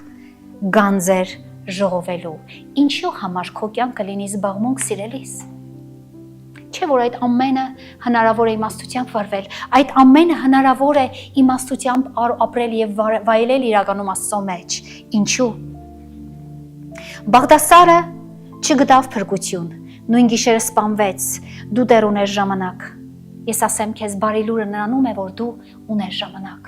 գանձեր ժողովելու։ Ինչու համար քո կյանքը լինի զբաղմունք, սիրելիս։ Չէ՞ որ այդ ամենը հնարավոր է իմաստությամբ վարվել, այդ ամենը հնարավոր է իմաստությամբ ապրել եւ վայելել իրականում Աստծո մեջ։ Ինչու։ Բաղդասարը չգտավ փրկություն, նույն գիշերը սպանվեց, դու դեռ ունես ժամանակ։ Ես ասեմ քեզ, բարի լուրը նրանում է, որ դու ունես ժամանակ,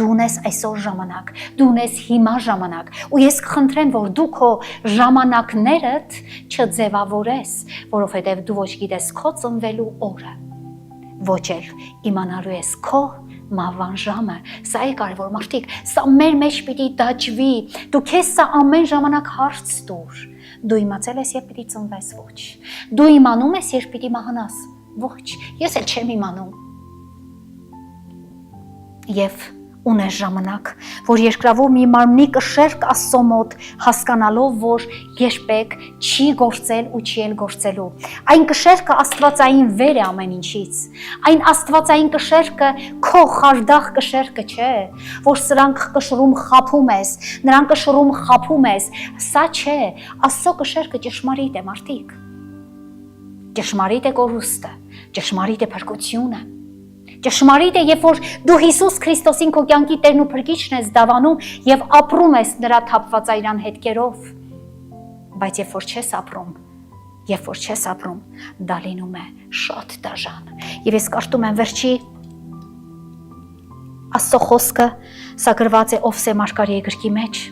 դու ունես այսօր ժամանակ, դու ունես հիմա ժամանակ, ու ես կխնդրեմ, որ դու քո ժամանակներդ չձևավորես, որովհետև դու ոչ գիտես քո ծնվելու օրը, ոչ էլ իմանալու ես քո մահվան ժամը։ Սա է կարևոր մարդիկ, սա մեր մեջ պիտի դաջվի, դու քեզ սա ամեն ժամանակ հարց տուր։ Դու իմացել ես երբ պիտի ծնվես, ոչ։ Դու իմանում ես երբ պիտի մահանաս, ոչ։ Ես էլ չեմ իմանում։ Եվ ունես ժամանակ, որ երկրավոր մի մարմնի կշերք Աստծո մոտ հասկանալով, որ երբեք չի գործել ու չի էլ գործելու։ Այն կշերքը աստվածային վեր է ամեն ինչից։ Այն աստվածային կշերքը քո խարդախ կշերքը չէ, որ սրանք կշռում խափում ես, նրանք կշռում խափում ես, սա չէ, Աստծո կշերքը ճշմարիտ է, մարդիկ։ Ճշմարիտ է կորուստը, ճշմարիտ է փրկությունը։ Ճշմարիտ է, երբ որ դու Հիսուս Քրիստոսին քո կյանքի Տերն ու Փրկիչն ես դավանում եւ ապրում ես նրա թափվածայրան հետքերով, բայց երբ որ չես ապրում, դա լինում է շատ դաժան։ Եվ ես կարդում եմ վերջի Աստծո խոսքը, սա գրված է Ովսե Մարգարեի գրքի մեջ։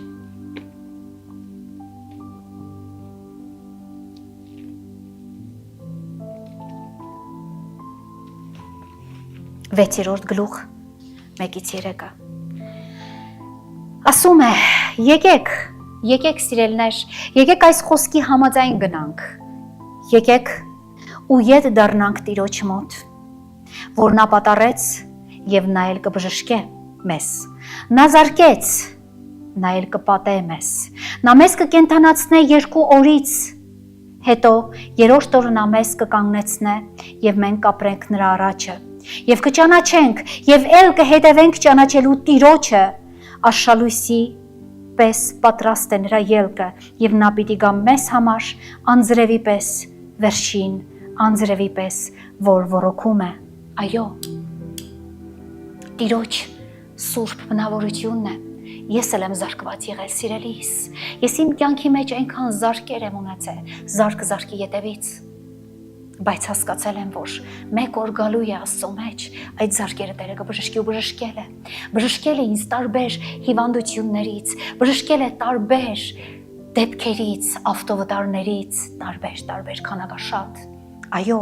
6-րդ գլուխ 1-3-ը ասում է. եկեք սիրելներ, եկեք այս խոսքի համաձայն գնանք, եկեք ու ետ դառնանք Տիրոջ մոտ, որ նա պատառեց եւ նա էլ կբժշկե մեզ, նա զարկեց, նա էլ կպատե մեզ, նա մեզ կկենդանացնե 2 օրից, հետո 3-րդ օրը նա մեզ կկանգնեցնե եւ մենք կապրենք նրա առաջը Եվ կճանաչենք, եւ էլ կհետևենք ճանաչելու Տիրոջը, աշխալույսի պես պատրաստ է նրա ելքը, եւ նա պիտի գա մեզ համար անձրևի պես, վերջին անձրևի պես, որ ոռոգում է, այո, Տիրոջ սուրբ բնավորությունն է, ես էլ եմ զարկված եղել սիրելիս, ես իմ կյանքի մեջ այնքան զարկեր եմ ունեցել, զարկի ետևից, բայց հասկացել եմ, որ մեկ օր գալու է Աստծո մեջ այդ զարկերը Տերը կբժշկի ու բժշկել է ինձ տարբեր հիվանդություններից, բժշկել է տարբեր դեպքերից, ավտովտարներից, տարբեր քանակաշատ, այո,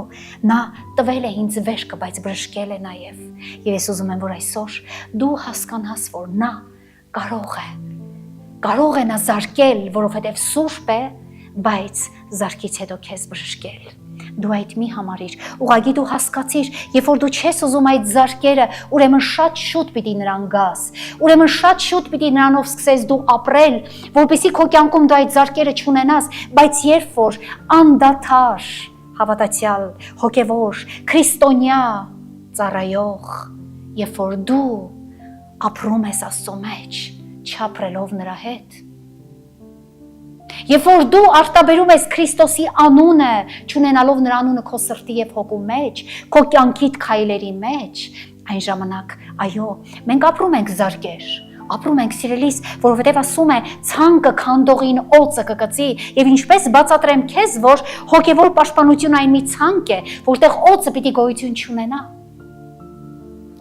նա տվել է ինձ վերքը, բայց բժշկել է նաև, եւ ես ուզում եմ, որ այսօր դու հասկանաս, որ նա կարող է նա զարկել, որովհետև սուրբ է, բայց զարկից հետո քեզ բժշկել Դու այդ մի համարիր, ուղղակի դու հասկացիր, երբ որ դու չես ուզում այդ զարկերը, ուրեմն շատ շուտ պիտի նրան գաս, ուրեմն շատ շուտ պիտի նրանով սկսես դու ապրել, որպեսզի քո կյանքում դու այդ զարկերը չունենաս, բայց երբ որ անդադար, հավատացյալ, հոգևոր, քրիստոնյա, ծառայող, երբ որ դու ապրում ես Աստծո մեջ, չապրելով նրա հետ, Երբ որ դու արտաբերում ես Քրիստոսի անունը, չունենալով նրա անունը քո սրտի եւ հոգու մեջ, քո կյանքիդ քայլերի մեջ, այն ժամանակ, այո, մենք ապրում ենք զարկեր, ապրում ենք սիրելիս, որովհետեւ ասում է ցանկը քանդողին օծը կգծի, եւ ինչպես բացատրեմ քեզ, որ հոգեվոր պաշտպանությունը այն մի ցանկ է, որտեղ օծը պիտի գոյություն չունենա։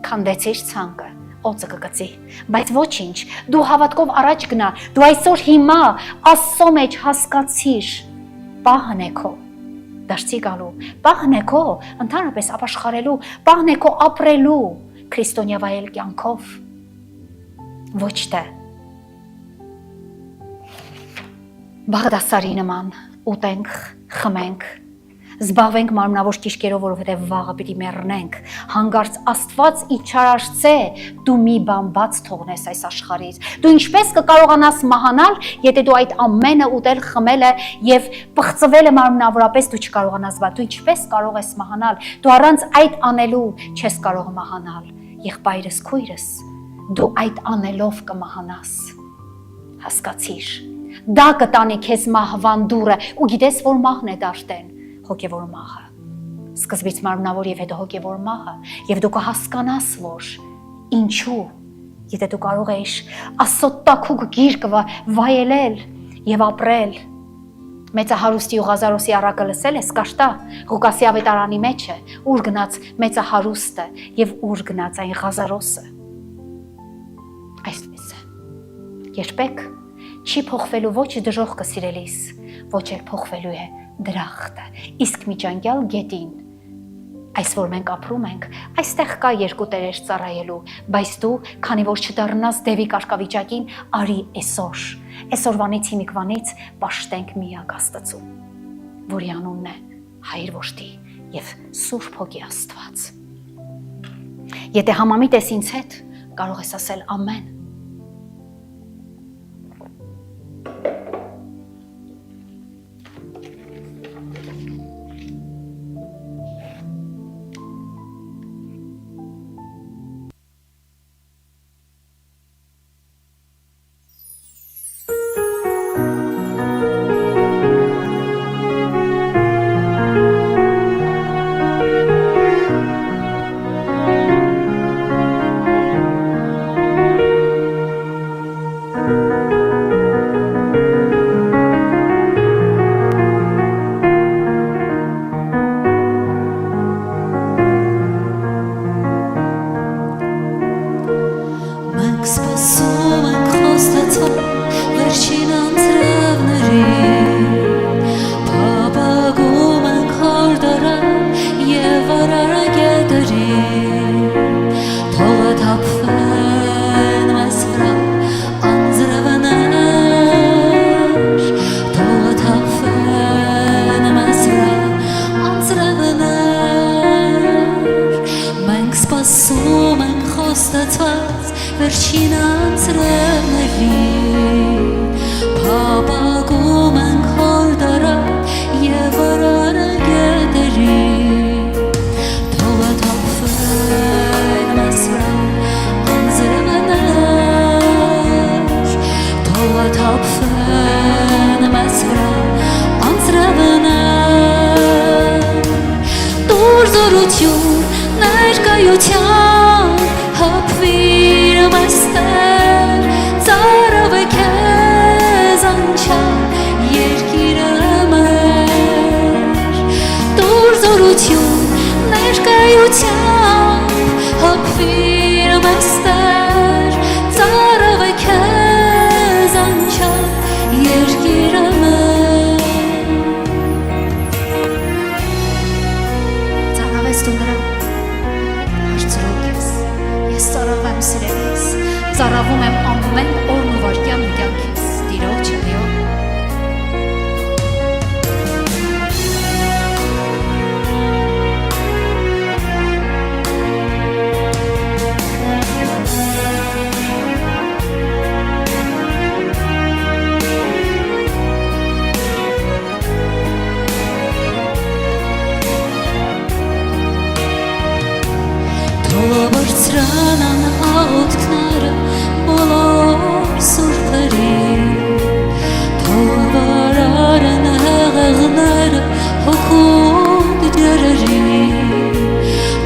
Քանդեցիր ցանկը Օծը կգծի, բայց ոչինչ, դու հավատքով առաջ գնա, դու այսօր հիմա Աստծո մեջ հասկացիր, պահն է քո, դարձի գալու, պահն է քո, ընդհանրապես ապաշխարելու, պահն է քո ապրելու քրիստոնյա վայել կյանքով, ոչ թե Բաղդասարի նման ուտենք, խմենք, զբաղվենք մարմնավոր ճիշկերով, որովհետև վաղը պիտի մեռնենք, հանգարց Աստված իչարարցե, դու մի բան բաց թողնես այս աշխարհից, դու ինչպես կկարողանաս մահանալ, եթե դու այդ ամենը ուտել, խմելը եւ պղծվել մարմնավորապես դու չկարողանաս, դու ինչպես կարող ես մահանալ, դու առանց այդ անելու չես կարող մահանալ, եղբայրս, քույրս, դու այդ անելով կմահանաս, հասկացիր, դա կտանի քեզ մահվան դուռը, ու գիտես, որ մահն է դաշտեն, հոգևոր մահը, սկզբից մարմնավոր եւ հետո հոգևոր մահը, եւ դու կհասկանաս, որ ինչու, եթե դու կարող ես Աստծո տաքուկ գիրկը վայելել եւ ապրել, մեծահարուստի ու Ղազարոսի առակը լսել ես, կաշտա, Ղուկասի ավետարանի մեջ է, ուր գնաց մեծահարուստը եւ ուր գնաց այն Ղազարոսը, այսպես է, երբեք չի փոխվելու ոչ դժոխքը սիրելիս, ոչ էլ փոխվելու է դրախտը, իսկ միջանկյալ գետին Այս որ մենք ապրում ենք, այստեղ կա երկու տերեր ծառայելու, բայց դու, քանի որ չդառնաս դևի կարգավիճակին, արի այսօրվանից հիմիկվանից պաշտենք միակ Աստծուն, որի անունն է Հայր Որդի եւ Սուրբ Հոգի Աստված։ Եթե համամիտ ես ինձ հետ, կարող ես ասել ամեն։ Մենք սպասում ենք խոստացող վերջին անձրևների, փափագում ենք հորդորել և արարագետերի, թողը թափվեն մեզ վրա անձրևներ, թողը թափվեն մեզ վրա անձրևներ, մենք սպասում ենք խոստացված վերջին անձրևների, փափագում ենք հորդորել և արարագետերի, թողը թափվեն մեզ վրա անձրևներ, թողը թափվեն մեզ վրա անձրևներ, դուր զորություն ներկայության հապվիր մեստեր, ծարավը քեզ անչալ երկիրը մեր, դուր զորություն ներկայության հապվիր մեստեր, ծարավը քեզ անչալ երկիրը մեր։ Ծարավես դու նրան հարցրոք ես, ես ծարավ եմ սիրելիս, ծարավում եմ ամեն օրն ու վարկյան ու կյանքիս, Տիրոջ այո։ Թողը բարձրանան աղոթքները բոլոր սուրբերի, թողը վարարեն հեղեղները հոգուտ դյարերի,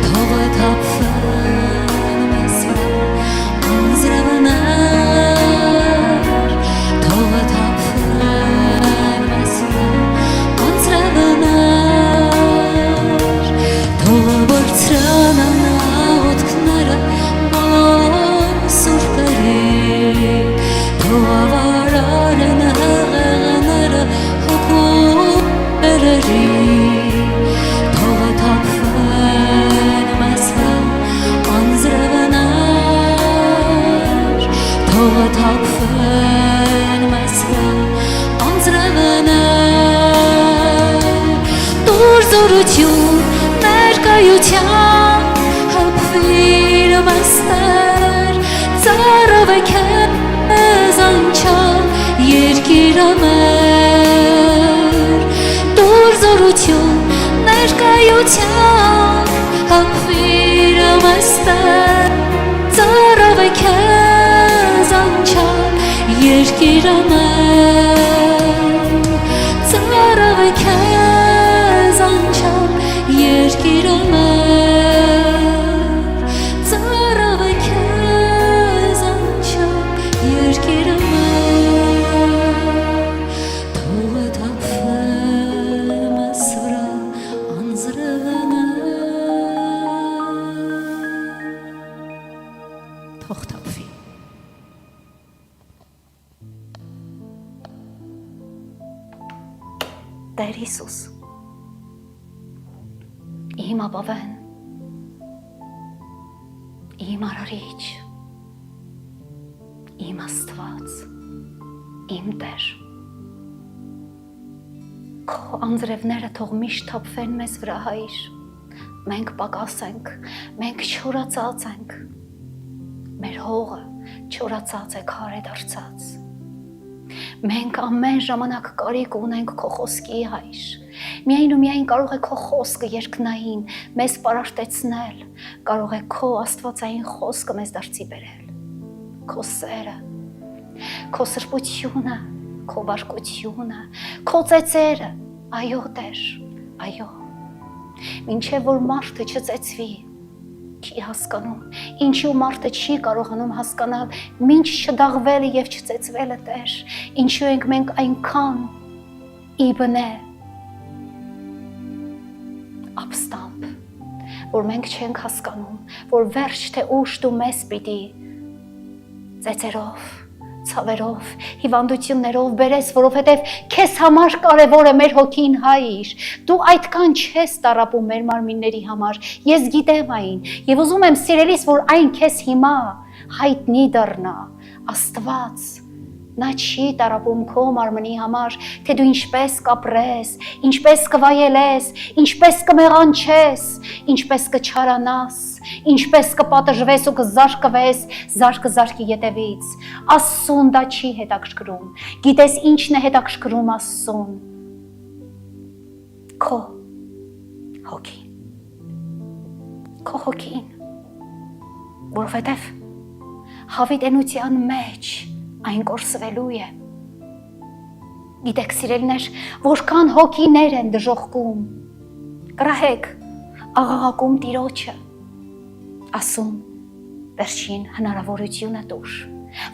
թողը թափվեն մեզ վրա անձրևներ, թողը թափվեն մեզ վրա անձրևներ, թողը բարձրանան աղոթքները բոլոր սուրբերի, թողը վարարեն հեղեղները հոգուտ դյարերի, թողը թափվեն մեզ վրա անձրևներ, թողը թափվեն մեզ վրա անձրևներ, դուր զորություն ներկայության հապվիր մեստեր, ծարավը քեզ անչալ երկիրը մեր, դուր զորություն ներկայության հապվիր մեստեր, ծարավը քեզ անչալ երկիրը մեր, ծարավը քեզ անչալ երկիրը մեր, ծարավը քեզ անչալ երկիրը մեր, թողը թափվեն մեզ վրա անձրևներ, թող թափվի։ Տեր Հիսուս, իմ ապավեն, իմ արարիչ, իմ Աստված, իմ Տեր։ Քո անձրևները թող միշտ թափվեն մեզ վրա, Հայր։ Մենք պակաս ենք, մենք չորացած ենք։ Մեր հողը չորացած է, քարե դարձած։ Մենք ամեն ժամանակ կարիք ունենք քո խոսքի, Հայր։ Միայն ու միայն կարող է քո խոսքը երկնային մեզ պարարտեցնել, կարող է քո աստվածային խոսքը մեզ դարձի բերել։ Քո սերը, քո սրբությունը, քո բարկությունը, քո ծեծերը, այո Տեր, այո։ Մինչև որ մարդը չծեծվի, չի հասկանում, ինչու մարդը չի կարողանում հասկանալ, մինչ չդաղվելը և չծեծվելը Տեր, ինչու ենք մենք այնքան իբնե ապստամբ, որ մենք չենք հասկանում, որ վերջ թե ուշ դու մեզ պիտի ծեծերով, ցավերով, հիվանդություններով բերես, որովհետև քեզ համար կարևոր է մեր հոգին, Հայր։ Դու այդքան չես տառապում մեր մարմինների համար, ես գիտեմ այն, եւ ուզում եմ սիրելիս, որ այն քեզ հիմա հայտնի դառնա, Աստված նա չի տառապում քո մարմնի համար, թե դու ինչպես կապրես, ինչպես կվայելես, ինչպես կմեղանչես, ինչպես կչարանաս, ինչպես կպատժվես ու կզարկվես զարկը զարկի ետևից։ Աստծուն դա չի հետաքրքրում։ Գիտես ինչն է հետաքրքրում Աստծուն։ Քո հոգին։ Քո հոգին։ Որովհետև հավիտենության մեջ այն կորսվելու է։ Գիտեք սիրելիներ, որքան հոգիներ են դժոխքում, կրահեք, աղաղակում Տիրոջը, ասում վերջին հնարավորությունը տուր։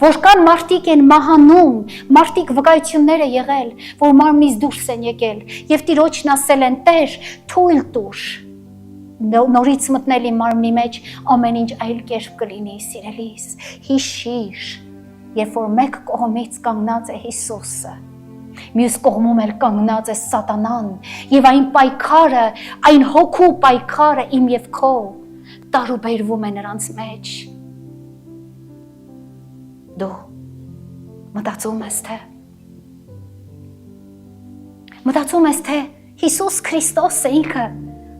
Որքան մարդիկ են մահանում, մարդիկ վկայություններ է եղել, որ մարմնից դուրս են եկել, և Տիրոջն ասել են, Տեր, թույլ տուր, նորից մտնել իմ մարմնի մեջ ամեն ինչ այլ կերպ կլինի, սիրելիս, հիշիր, երբ որ մեկ կողմից կանգնած է Հիսուսը, մյուս կողմում էլ կանգնած է Սատանան, և այն պայքարը, այն հոգու պայքարը իմ և քո տարուբերվում է նրանց մեջ։ Դու մտածում ես, թե Հիսուս Քրիստոսը ինքը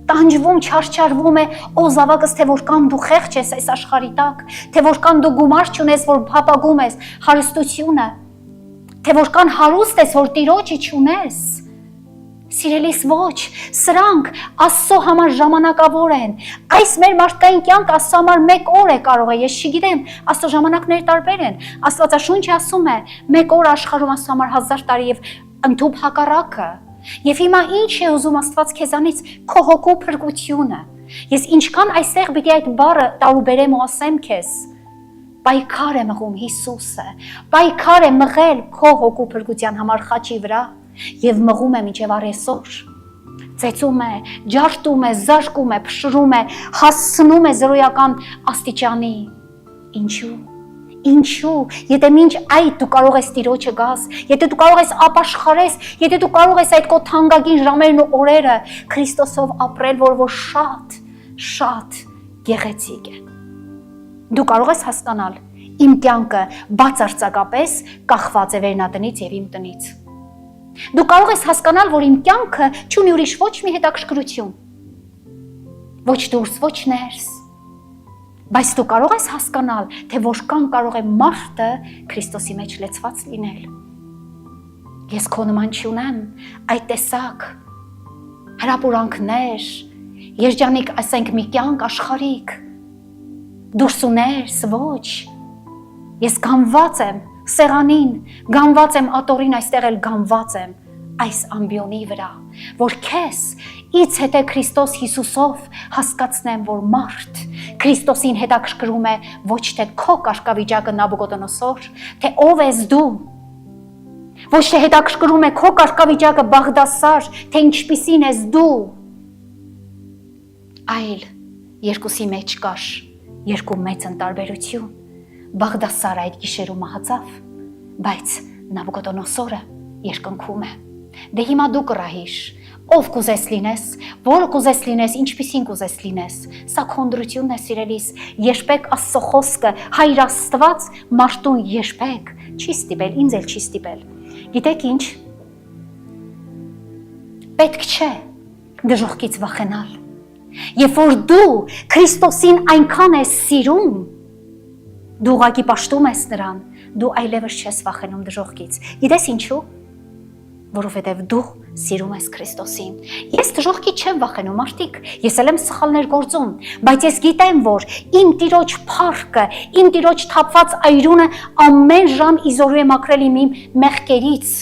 տանջվում, չարչարվում է, օ զավակս, թե որքան դու խեղճ ես այս աշխարհի տակ, թե որքան դու գումար չունես, որ փափագում ես հարստությունը, թե որքան հարուստ ես, որ Տիրոջը չունես։ Սիրելիս, ոչ, սրանք Աստծո համար ժամանակավոր են։ Այս մեր մարդկային կյանքը Աստծո համար մեկ օր է կարող է, ես չգիտեմ, Աստծո ժամանակներ տարբեր են։ Աստվածաշունչը ասում է, մեկ օր աշխարհում Աստծո համար 1000 տարի եւ ընդհուպ հակառակը։ Եվ հիմա ինչ է ուզում Աստված քեզանից, քո հոգու փրկությունը։ Ես ինչքան այստեղ պիտի այդ բառը տարուբերեմ ու ասեմ քեզ, պայքար է մղում Հիսուսը, պայքար է մղել քո հոգու փրկության համար խաչի վրա եւ մղում է մինչեւ առեսօր։ Ծեծում է, ջարդում է, զարկում է, փշրում է, հասցնում է զրոյական աստիճանի։ Ինչու, եթե մինչ այդ դու կարող ես Տիրոջը գաս, եթե դու կարող ես ապաշխարես, եթե դու կարող ես այդ քո թանկագին ժամերն ու օրերը Քրիստոսով ապրել, որ շատ գեղեցիկ է։ Դու կարող ես հասկանալ, իմ կյանքը բացարձակապես կախված է վերնատնից եւ իմ տնից։ Դու կարող ես հասկանալ, որ իմ կյանքը չունի ուրիշ ոչ մի հետաքրքրություն, ոչ դուրս, ոչ ներս, բայց դու կարող ես հասկանալ, թե որքան կարող է մարդը Քրիստոսի մեջ լեցված լինել։ Ես քո նման չունեմ այդ տեսակ հրապուրանքներ, երջանիկ, ասենք մի կյանք աշխարհիկ, դուրս ու ներս, ոչ, ես գանված եմ սեղանին, գանված եմ ատորին, այստեղ էլ գանված եմ այս ամբիոնի վրա, որ քեզ ից հետե Քրիստոս Հիսուսով հասկացնեմ, որ մարդ Քրիստոսին հետաքրքրում է ոչ թե քո կարգավիճակը Նաբուկոդոնոսոր, թե ով ես դու, ոչ թե հետաքրքրում է քո կարգավիճակը Բաղդասար, թե ինչպիսին ես դու, այլ երկուսի մեջ կար երկու մեծ տարբերություն։ Բաղդասարը այդ գիշերում մահացավ, բայց Նաբուկոդոնոսորը երկնքում է։ Դե հիմա դու կռահիր, ով կուզես լինես, որ կուզես լինես, ինչպիսին կուզես լինես։ Սա քոնդրությունն է, սիրելիս, երբեք Աստծո խոսքը, Հայր Աստված մարդուն երբեք չի ստիպել, ինձ էլ չի ստիպել։ Գիտեք ինչ, պետք չէ դժոխքից վախենալ։ Երբ որ դու Քրիստոսին այնքան ես սիրում, դու ուղղակի պաշտում ես նրան, դու այլևս չես վախենում դժոխքից։ Գիտես ինչու։ Որովհետև դու սիրում ես Քրիստոսին։ Ես դժոխքից չեմ վախենում, մարդիկ, ես էլ եմ սխալներ գործում, բայց ես գիտեմ, որ իմ Տիրոջ փառքը, իմ Տիրոջ թափված այրունը ամեն ժամ իզորու է մաքրել իմ մեղքերից։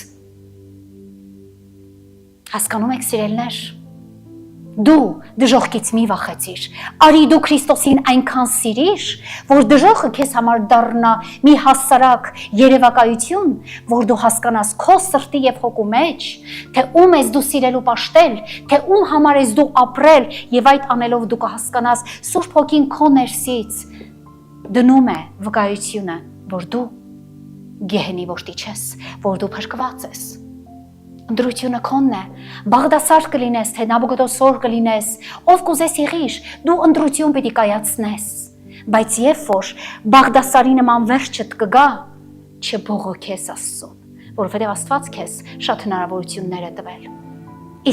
Հասկանում եք, սիրելիներ, դու դժոխքից մի վախեցիր, արի դու Քրիստոսին այնքան սիրիր, որ դժոխքը քեզ համար դառնա մի հասարակ երևակայություն, որ դու հասկանաս քո սրտի եւ հոգու մեջ, թե ում ես դու սիրելու պաշտել, թե ում համար ես դու ապրել, եւ այդ անելով դու կհասկանաս Սուրբ Հոգին քո ներսից դնում է վկայությունը, որ դու գեհենի որդի չես, որ դու փրկված ես։ Ընտրությունը քոնն է, Բաղդասար կլինես, թե Նաբուկոդոնոսոր կլինես, ով կուզես եղիր, դու ընտրություն պիտի կայացնես, բայց երբ որ Բաղդասարի նման վերջդ կգա, չբողոքես Աստծուն, որովհետև Աստված քեզ շատ հնարավորություններ է տվել։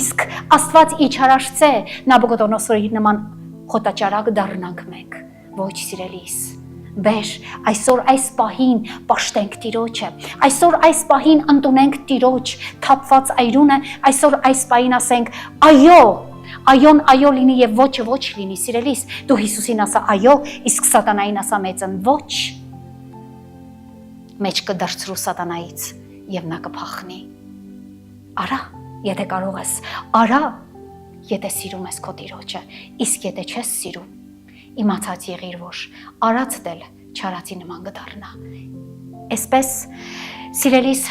Իսկ Աստված իջարաշցե Նաբուկոդոնոսորի նման խոտաճարակ դառնանք մենք, ոչ սիրելիս։ Բեր, այսօր այս պահին պաշտենք Տիրոջը, այսօր այս պահին ընդունենք Տիրոջ թափված այրունը, այսօր այս պահին ասենք այո, այոն այո լինի եւ ոչը ոչ լինի, սիրելիս, դու Հիսուսին ասա այո, իսկ սատանային ասա մեծն ոչ, մեջ կդարձրու սատանայից եւ նա կփախնի։ Արա, եթե կարող ես, արա, եթե սիրում ես քո Տիրոջը, իսկ եթե չես սիրում, իմացած եղիր, որ արածդ էլ չարածի նման կդառնա։ Այսպես, սիրելիս,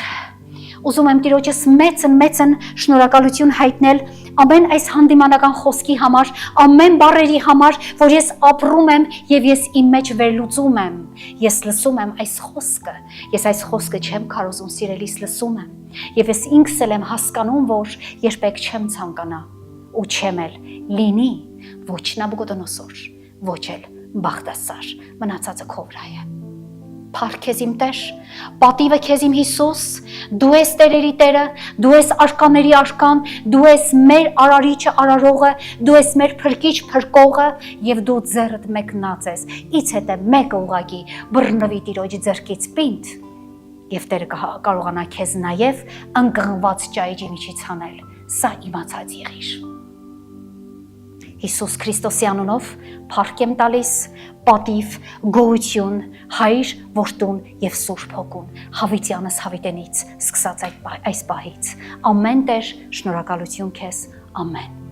ուզում եմ Տիրոջս մեծն շնորհակալություն հայտնել ամեն այս հանդիմանական խոսքի համար, ամեն բառերի համար, որ ես ապրում եմ եւ ես իմ մեջ վերլուծում եմ։ Ես լսում եմ այս խոսքը, ես այս խոսքը չեմ քարոզում, սիրելիս, լսում եմ։ Եվ ես ինքս էլ եմ հասկանում, որ երբեք չեմ ցանկանա ու չեմ էլ լինի ոչ Նաբուկոդոնոսոր, ոչ էլ Բաղդասար, մնացածը քո վրա է։ Փառք քեզ իմ Տեր, պատիվը քեզ իմ Հիսուս, դու ես տերերի Տերը, դու ես արկաների արկան, դու ես մեր արարիչը արարողը, դու ես մեր փրկիչ փրկողը եւ դու ձեռդ մեկնած ես։ Ից հետը մեկը ուղակի բռնվի Տիրոջ ձեռքից պինդ եւ Տերը կարողանա քեզ նաեւ ընկղմված ճայիճի միջից հանել։ Սա իմացած եղիր։ Հիսուս Քրիստոսի անունով փառք եմ տալիս, պատիվ, գոհություն, Հայր, Որդուն եւ Սուրբ Հոգուն, Հավիտյանս հավիտենից, սկսած այս պահից։ Ամեն Տեր, շնորհակալություն քեզ, ամեն։